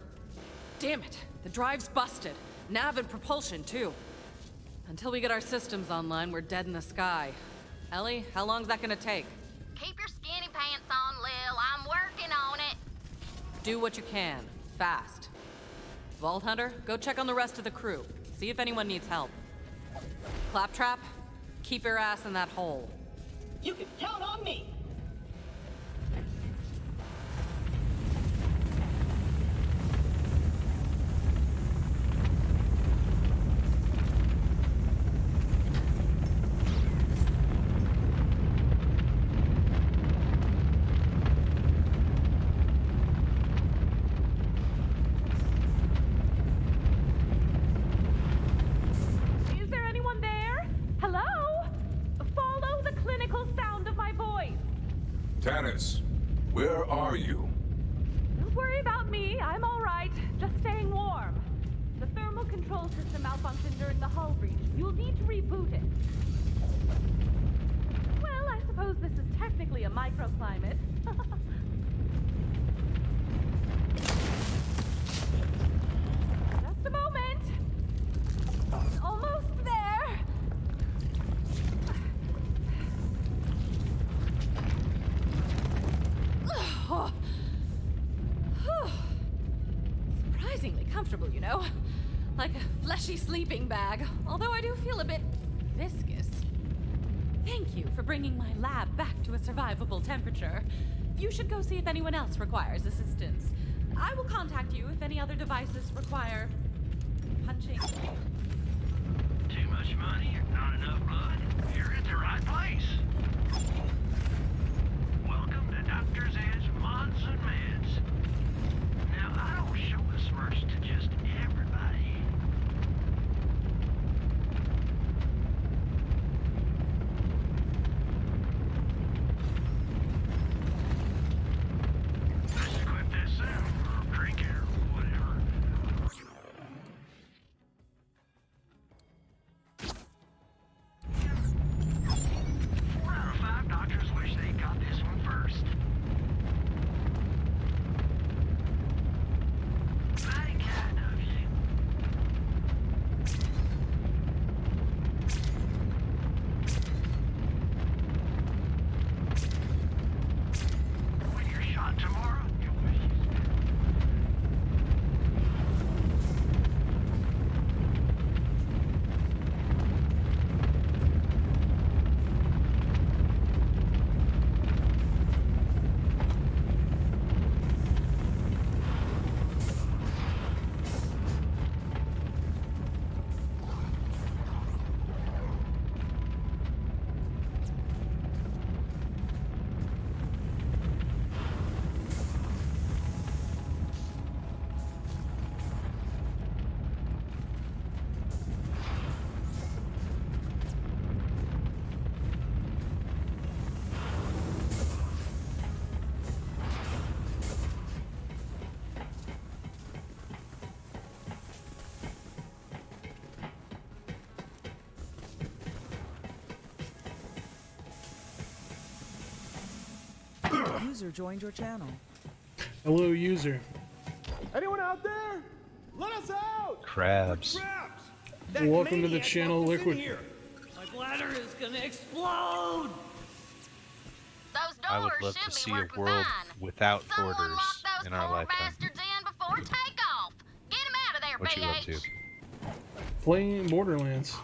Damn it! The drive's busted. Nav and propulsion, too. Until we get our systems online, we're dead in the sky. Ellie, how long's that gonna take? Keep your skinny pants on, Lil. I'm working on it. Do what you can. Fast. Vault Hunter, go check on the rest of the crew. See if anyone needs help. Claptrap, keep your ass in that hole. You can count on me. Is there anyone there? Hello? Follow the clinical sound of my voice. Tannis, where are you? Don't worry about me. I'm all right. Just staying warm. The thermal control system malfunctioned during the hull breach. You'll need to reboot it. Well, I suppose this is technically a microclimate. Just a moment. Almost there. Surprisingly comfortable, you know? Like a fleshy sleeping bag, although I do feel a bit viscous. Thank you for bringing my lab back to a survivable temperature. You should go see if anyone else requires assistance. I will contact you if any other devices require punching. Too much money, not enough blood. You're at the right place. Welcome to Dr. Zed's Mods and Meds. Now, I don't show the smirks to just everybody. Let's equip this soon, or drink it, or whatever. 4 out of 5 doctors wish they got this one first. Mighty kind of you. When you're shot tomorrow, you'll wish you spent. User joined your channel. Hello, user. Anyone out there? Let us out! Crabs. Welcome to the channel, Liquid. My bladder is gonna explode. Those doors I would love should to be see a working world fine. without Someone borders lock those in our poor lifetime. bastards in before takeoff. Get them out of there, What you up BH. to? Playing Borderlands.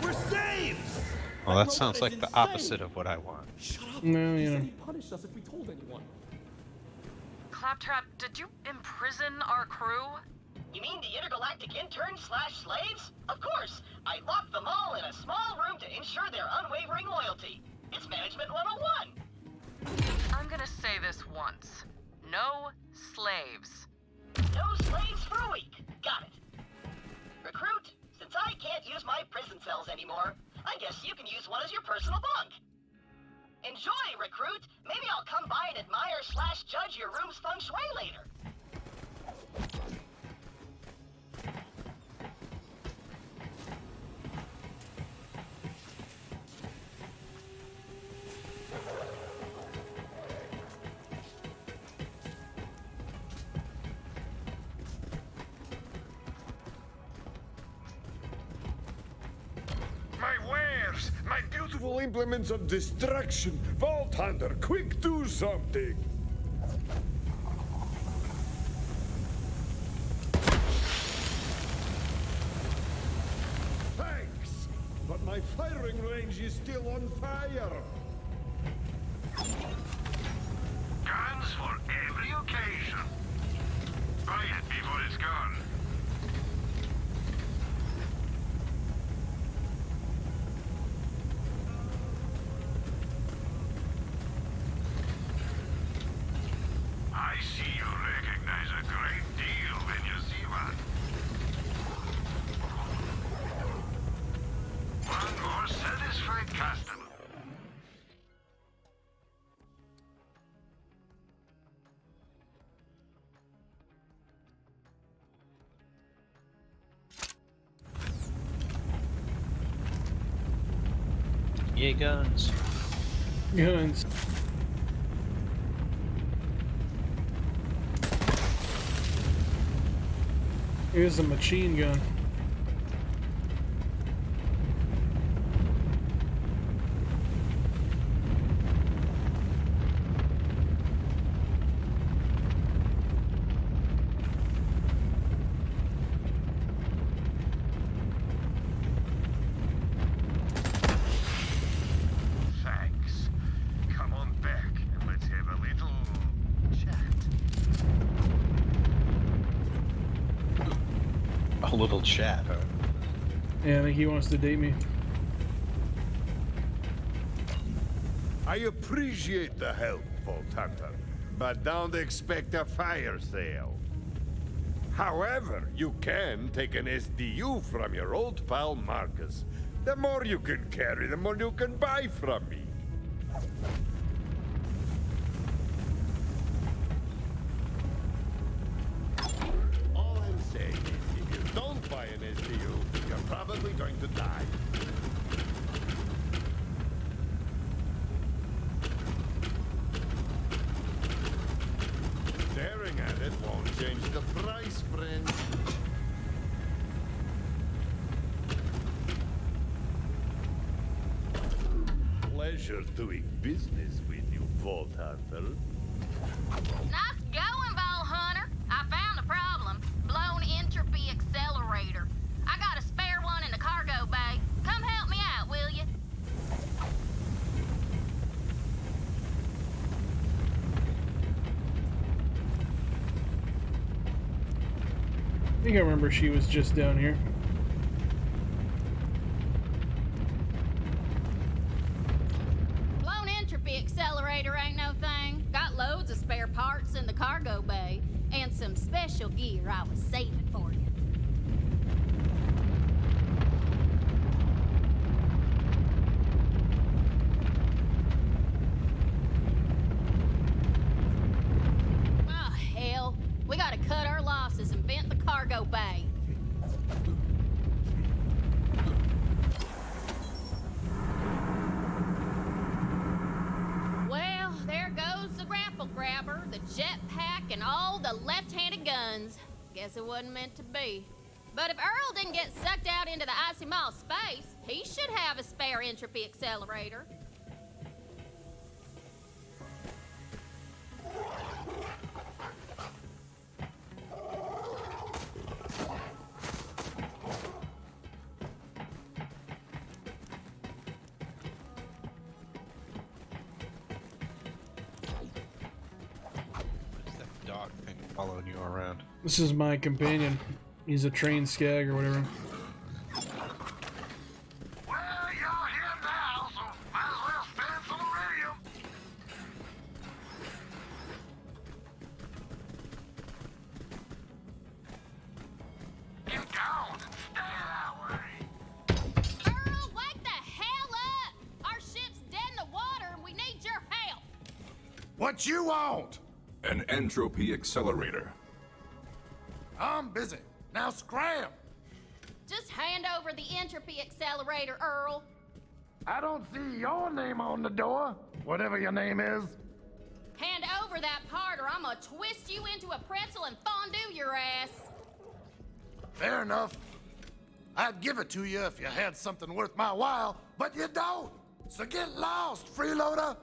We're saved! Well, that sounds like the opposite of what I want. No, you know. He'd punish us if we told anyone. Claptrap, did you imprison our crew? You mean the intergalactic interns/slaves? Of course. I locked them all in a small room to ensure their unwavering loyalty. It's Management 101. I'm gonna say this once. No slaves. No slaves for a week. Got it. Recruit, since I can't use my prison cells anymore, I guess you can use one as your personal bunk. Enjoy, Recruit. Maybe I'll come by and admire/judge your room's feng shui later. evil implements of destruction. Vault Hunter, quick, do something! Thanks! But my firing range is still on fire! Guns for every occasion. Buy it before it's gone. I see you recognize a great deal when you see one. One more satisfied customer. Yay, guns. Guns. Here's a machine gun. Thanks. Come on back and let's have a little chat. A little chat, huh? Yeah, I think he wants to date me. I appreciate the help, Vault Hunter, but don't expect a fire sale. However, you can take an SDU from your old pal Marcus. The more you can carry, the more you can buy from me. All I'm saying is, if you don't buy an SDU, you're probably going to die. Staring at it won't change the price, friend. Pleasure doing business with you, Vault Hunter. Nice going, Ball Hunter. I found a problem. Blown entropy accelerator. I got a spare one in the cargo bay. Come help me out, will you? I think I remember she was just down here. Blown entropy accelerator ain't no thing. Got loads of spare parts in the cargo bay. And some special gear I was saving for you. Oh, hell. We gotta cut our losses and vent the cargo bay. Well, there goes the grapple grabber, the jetpack, and all the left-handed guns. Guess it wasn't meant to be. But if Earl didn't get sucked out into the icy mall space, he should have a spare entropy accelerator. What's that dog thing following you around? This is my companion. He's a trained skag or whatever. Well, you're here now, so might as well stand for the radio. Get gone and stay that way. Earl, wake the hell up! Our ship's dead in the water and we need your help! What you want? An entropy accelerator. I'm busy. Now scram! Just hand over the entropy accelerator, Earl. I don't see your name on the door, whatever your name is. Hand over that part or I'm gonna twist you into a pretzel and fondue your ass. Fair enough. I'd give it to you if you had something worth my while, but you don't. So get lost, freeloader!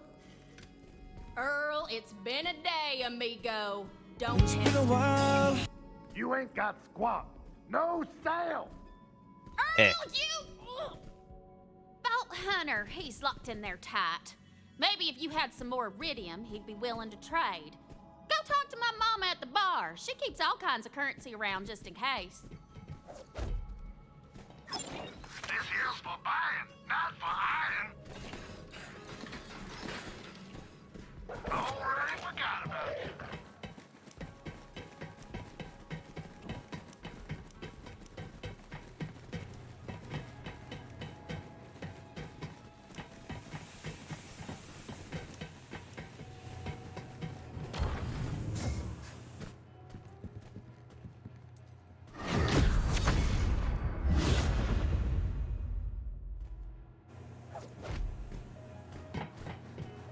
Earl, it's been a day, amigo. Don't test. You ain't got squat. No sale! Earl, you... Bolt Hunter, he's locked in there tight. Maybe if you had some more iridium, he'd be willing to trade. Go talk to my mama at the bar. She keeps all kinds of currency around just in case. This here's for buying, not for iron. Already forgot about you.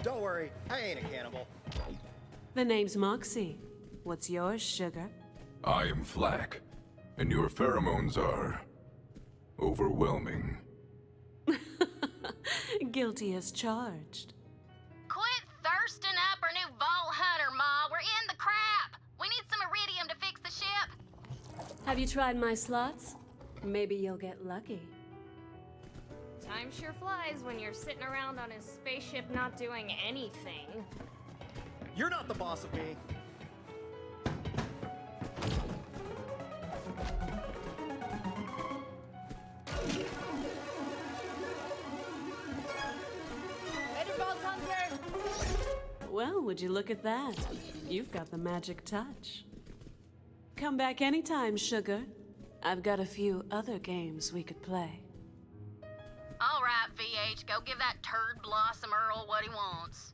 Don't worry, I ain't a cannibal. The name's Moxie. What's yours, sugar? I am Flack, and your pheromones are overwhelming. Guilty as charged. Quit thirsting up our new Vault Hunter, Ma. We're in the crap. We need some iridium to fix the ship. Have you tried my slots? Maybe you'll get lucky. Time sure flies when you're sitting around on his spaceship not doing anything. You're not the boss of me. Well, would you look at that? You've got the magic touch. Come back anytime, sugar. I've got a few other games we could play. All right, VH, go give that turd Blossom Earl what he wants.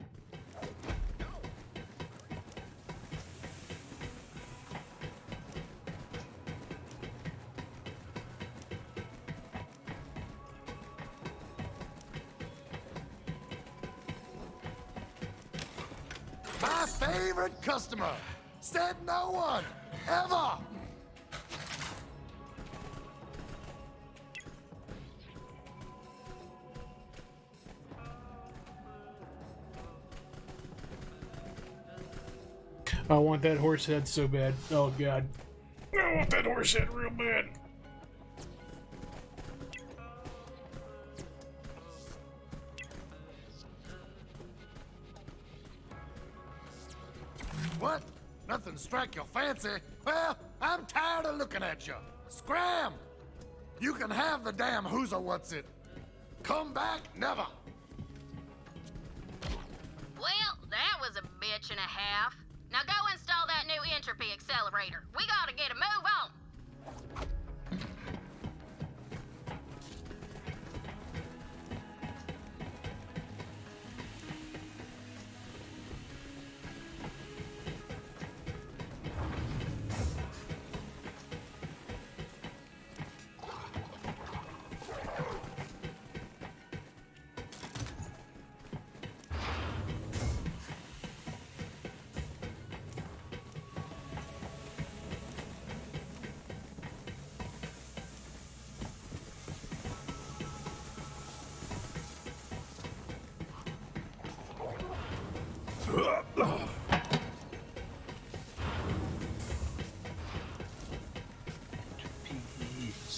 My favorite customer! Said no one! Ever! I want that horse head so bad. Oh god. I want that horse head real bad. What? Nothing strike your fancy? Well, I'm tired of looking at you. Scram! You can have the damn who's or what's it. Come back, never. Well, that was a bitch and a half. Now go install that new entropy accelerator. We gotta get a move on.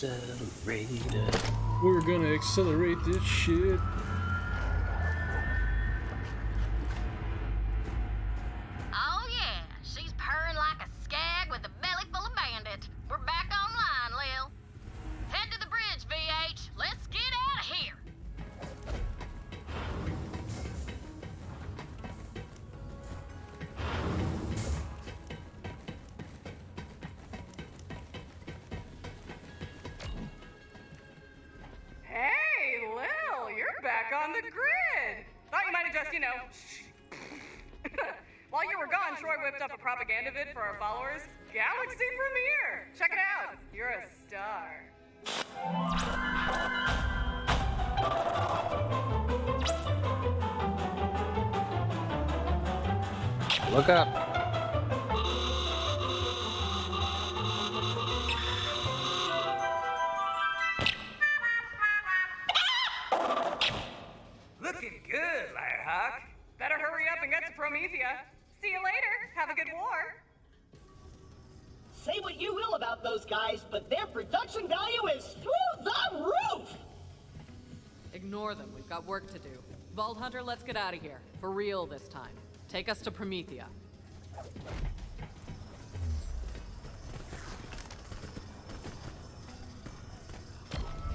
Accelerator. We're gonna accelerate this shit. Oh yeah, she's purring like a skag with a belly full of bandits. We're back online, Lil. Head to the bridge, VH. Let's get out of here. Hey, Lil, you're back on the grid. Thought you might have just, While you were gone, Troy whipped up a propaganda vid for our followers. Galaxy premiere! Check it out. You're a star. Look up. The Looking good, Firehawk. Better hurry up and get to Promethea. See you later. Have a good war. Say what you will about those guys, but their production value is through the roof! Ignore them. We've got work to do. Vault Hunter, let's get out of here. For real this time. Take us to Promethea.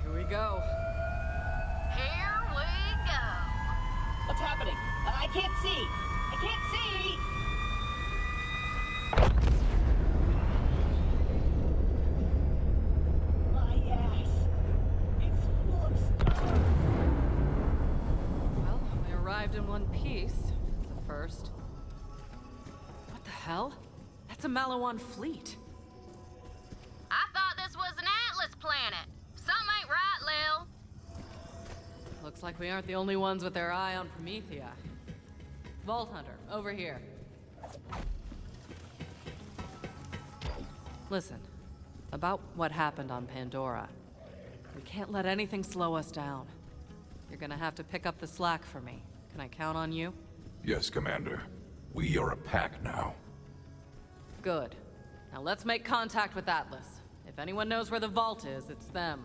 Here we go. Here we go. What's happening? I can't see! I can't see! My ass. It's full of stars. Well, we arrived in one piece. That's a first. What the hell? That's a Malawan fleet. I thought this was an Atlas planet. Something ain't right, Lil. Looks like we aren't the only ones with their eye on Promethea. Vault Hunter, over here. Listen, about what happened on Pandora. We can't let anything slow us down. You're gonna have to pick up the slack for me. Can I count on you? Yes, Commander. We are a pack now. Good. Now let's make contact with Atlas. If anyone knows where the vault is, it's them.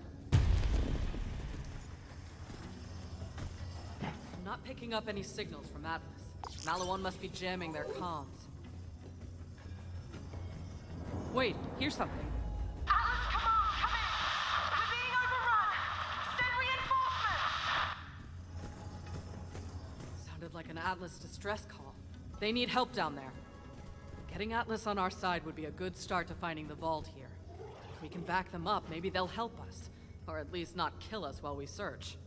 I'm not picking up any signals from Atlas. Malawan must be jamming their comms. Wait, here's something. Atlas, come on, come in! We're being overrun! Send reinforcements! Sounded like an Atlas distress call. They need help down there. Getting Atlas on our side would be a good start to finding the vault here. If we can back them up, maybe they'll help us. Or at least not kill us while we search.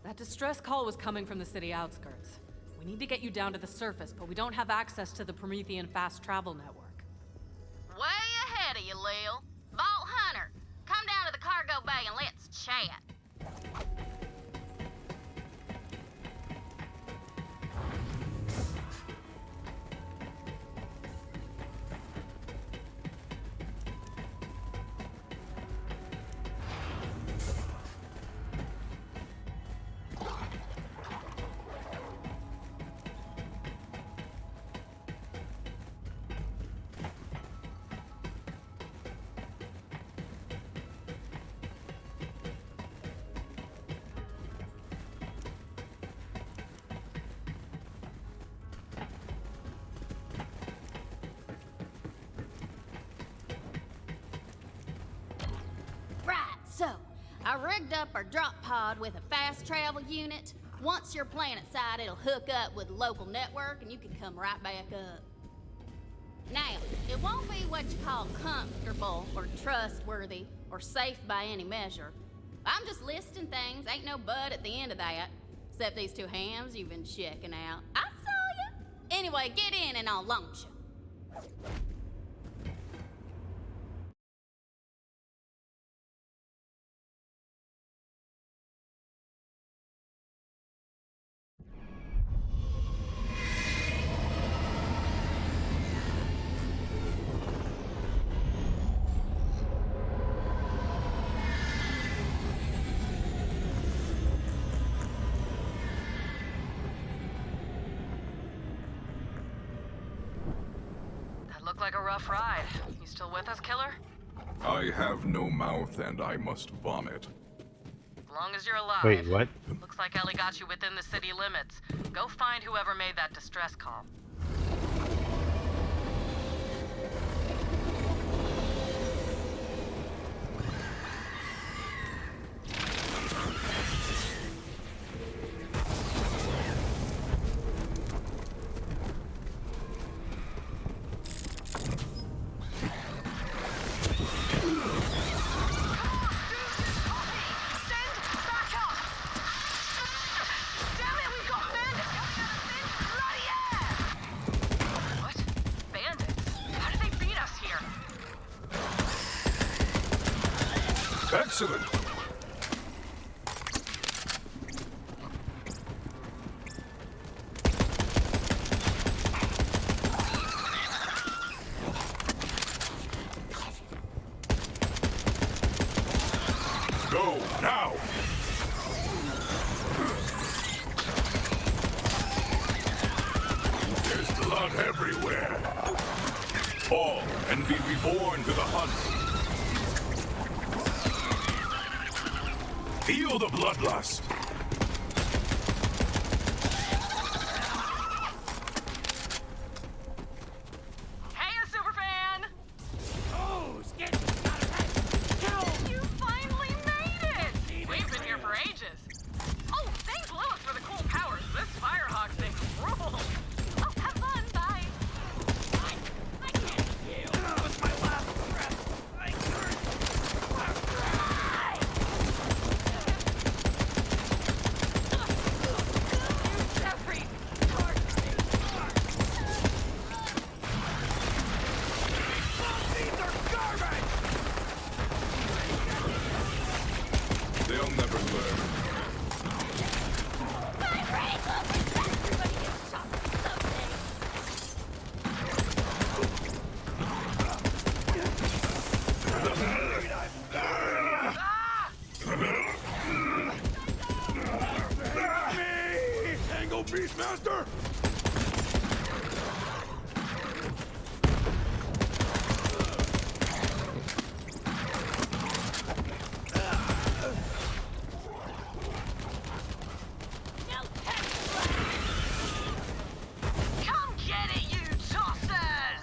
That distress call was coming from the city outskirts. We need to get you down to the surface, but we don't have access to the Promethean fast travel network. Way ahead of you, Lil. Vault Hunter, come down to the cargo bay and let's chat. So, I rigged up our drop pod with a fast travel unit. Once you're planet side, it'll hook up with the local network and you can come right back up. Now, it won't be what you call comfortable or trustworthy or safe by any measure. I'm just listing things, ain't no bud at the end of that. Except these two hams you've been checking out. I saw ya! Anyway, get in and I'll launch you. Looked like a rough ride. You still with us, killer? I have no mouth and I must vomit. As long as you're alive. Wait, what? Looks like Ellie got you within the city limits. Go find whoever made that distress call. Excellent! Go, now! and be reborn to the hunt. Feel the bloodlust. Hey, Superfan! Oh, sketch! Kill! You finally made it! We've been here for ages. Oh, thanks Lilith for the cool powers. This Firehawk thing rules. Oh, have fun. Bye. I can't heal. That was my last breath. I hurt. Jeffrey! These are garbage! They'll never learn. Everybody gets shot someday. Me! Tango Beastmaster! Come get it, you tossers!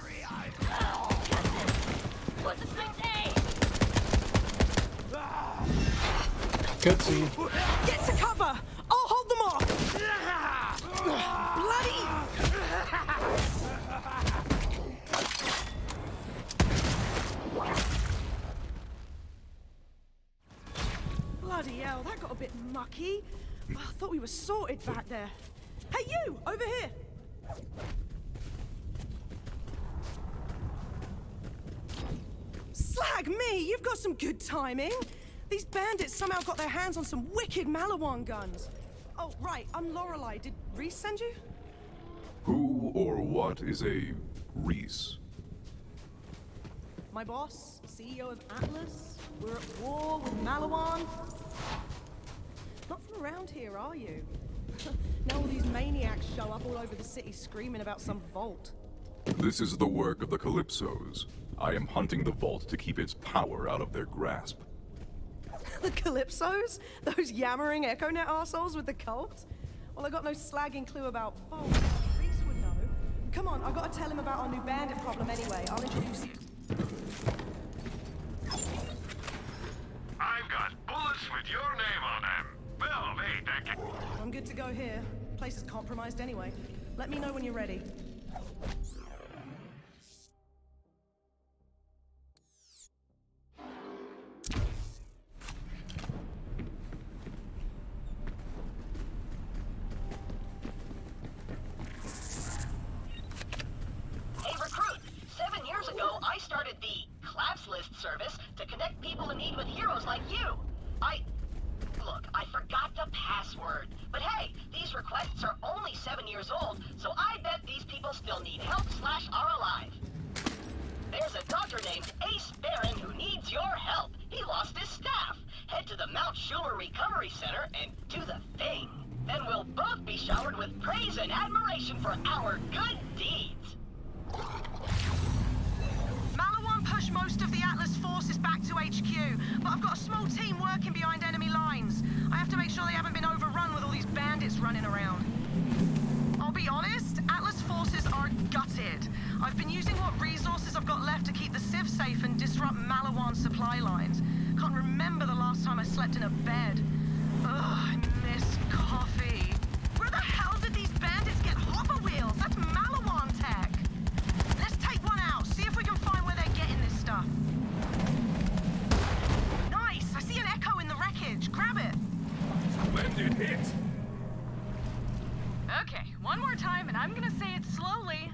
What's a sweet day? Cutscene. Get to cover! I'll hold them off! Bloody! Bloody hell, that got a bit mucky. Oh, I thought we were sorted back there. Hey, you! Over here! Slag me! You've got some good timing. These bandits somehow got their hands on some wicked Malawan guns. Oh, right, I'm Lorelei. Did Reese send you? Who or what is a Reese? My boss, CEO of Atlas. We're at war with Malawan. Not from around here, are you? Now all these maniacs show up all over the city screaming about some vault. This is the work of the Calypsos. I am hunting the vault to keep its power out of their grasp. The Calypsos? Those yammering EchoNet arseholes with the cult? Well, I got no slagging clue about vault. Reese would know. Come on, I've got to tell him about our new bandit problem anyway. I'll introduce you. I've got bullets with your name on them. Well, wait, I can... I'm good to go here. Place is compromised anyway. Let me know when you're ready. Hey, recruit! 7 years ago, I started the Class List service to connect people in need with heroes like you. Look, I forgot the password. But hey, these requests are only 7 years old, so I bet these people still need help / are alive. There's a doctor named Ace Barron who needs your help. He lost his staff. Head to the Mount Schuler Recovery Center and do the thing. Then we'll both be showered with praise and admiration for our good deeds. Malawan pushed most of the Atlas forces back to HQ, but I've got a small team working behind enemy lines. I have to make sure they haven't been overrun with all these bandits running around. I'll be honest, Atlas forces are gutted. I've been using what resources I've got left to keep the Civ safe and disrupt Malawan supply lines. Can't remember the last time I slept in a bed. Ugh, I miss coffee. Where the hell did these bandits get hopper wheels? That's Malawan tech. Let's take one out, see if we can find where they're getting this stuff. Nice! I see an Echo in the wreckage. Grab it. Splendid hit! Okay, one more time, and I'm gonna say it slowly.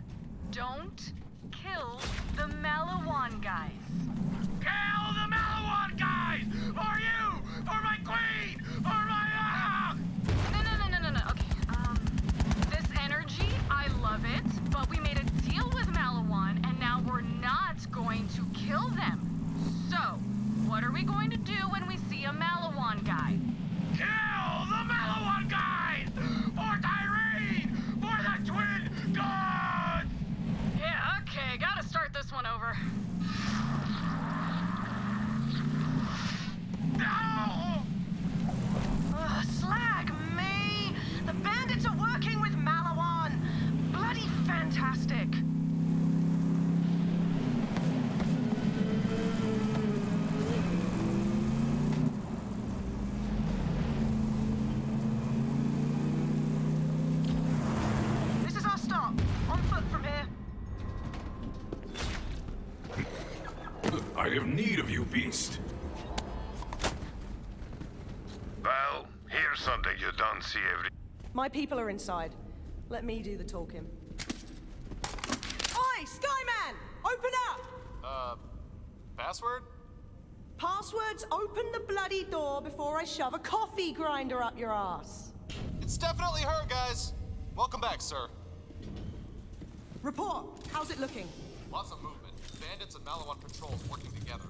Don't kill the Malawan guys. Kill the Malawan guys! For you! For my queen! For my... No. Okay, this energy, I love it, but we made a deal with Malawan, and now we're not going to kill them. So, what are we going to do when we see a Malawan guy? Kill the Malawan guys! For Tyrene! For the twin gods! Yeah, okay, gotta start this one over. You don't see every... My people are inside. Let me do the talking. Oi, Skyman! Open up! Password? Passwords, open the bloody door before I shove a coffee grinder up your ass. It's definitely her, guys. Welcome back, sir. Report. How's it looking? Lots of movement. Bandits and Malawan patrols working together.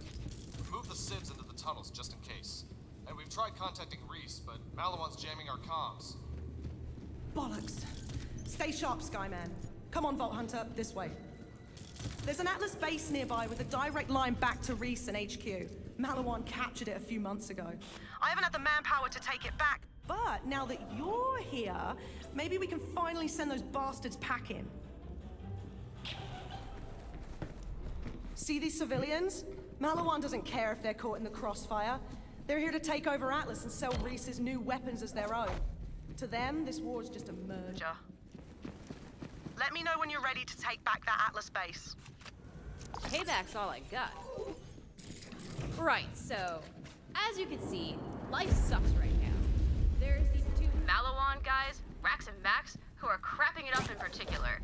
We moved the civs into the tunnels just in case. And we've tried contacting Reese, but Malawan's jamming our comms. Bollocks. Stay sharp, Skyman. Come on, Vault Hunter, this way. There's an Atlas base nearby with a direct line back to Reese and HQ. Malawan captured it a few months ago. I haven't had the manpower to take it back, but now that you're here, maybe we can finally send those bastards packing. See these civilians? Malawan doesn't care if they're caught in the crossfire. They're here to take over Atlas and sell Reese's new weapons as their own. To them, this war's just a merger. Let me know when you're ready to take back that Atlas base. Payback's all I got. Right, so, as you can see, life sucks right now. There's these two Malawan guys, Rax and Max, who are crapping it up in particular.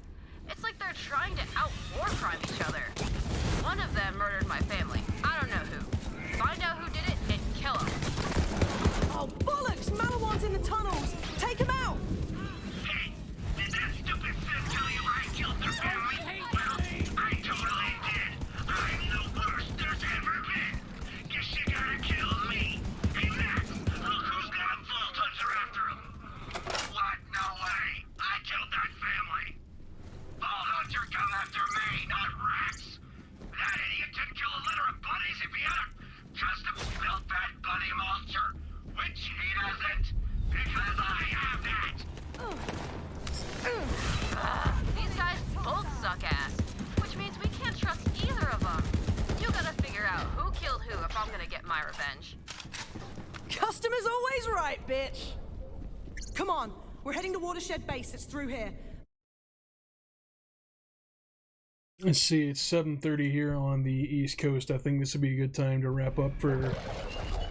It's like they're trying to out-war crime each other. One of them murdered my family. I don't know who. Find out who did it and kill him. Oh, bollocks! Malawan's in the tunnels! Take him out! Hey, did that stupid Sid tell you I killed their family? Well, I totally did. I'm the worst there's ever been. Guess you gotta kill me. Hey, Max, look who's got a Vault Hunter after him. What? No way. I killed that family. Vault Hunter come after me, not Rax. That idiot didn't kill a litter of bunnies if he had a custom-built fat bunny monster. Which he doesn't, because I have that. These guys both suck ass, which means we can't trust either of them. You gotta figure out who killed who if I'm gonna get my revenge. Customer's always right, bitch! Come on, we're heading to Watershed Base. It's through here. Let's see, it's 7:30 here on the East Coast. I think this would be a good time to wrap up for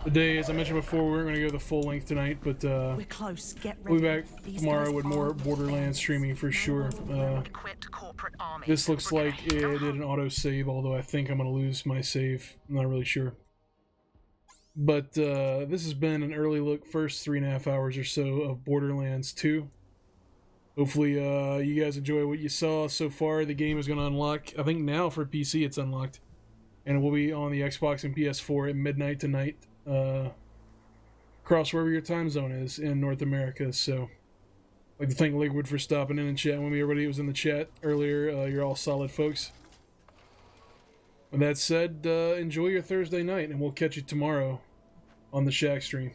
the day. As I mentioned before, we're going to go the full length tonight, but we're close. Get ready. we'll be back tomorrow with more Borderlands streaming for sure. This looks like it did an auto save, although I think I'm going to lose my save. I'm not really sure. But this has been an early look, first 3.5 hours or so of Borderlands 2. Hopefully you guys enjoy what you saw so far. The game is going to unlock, I think now for PC it's unlocked. And it will be on the Xbox and PS4 at midnight tonight. Across wherever your time zone is in North America. So I'd like to thank Liquid for stopping in and chatting with me. Everybody who was in the chat earlier, you're all solid folks. With that said, enjoy your Thursday night, and we'll catch you tomorrow on the Shack stream.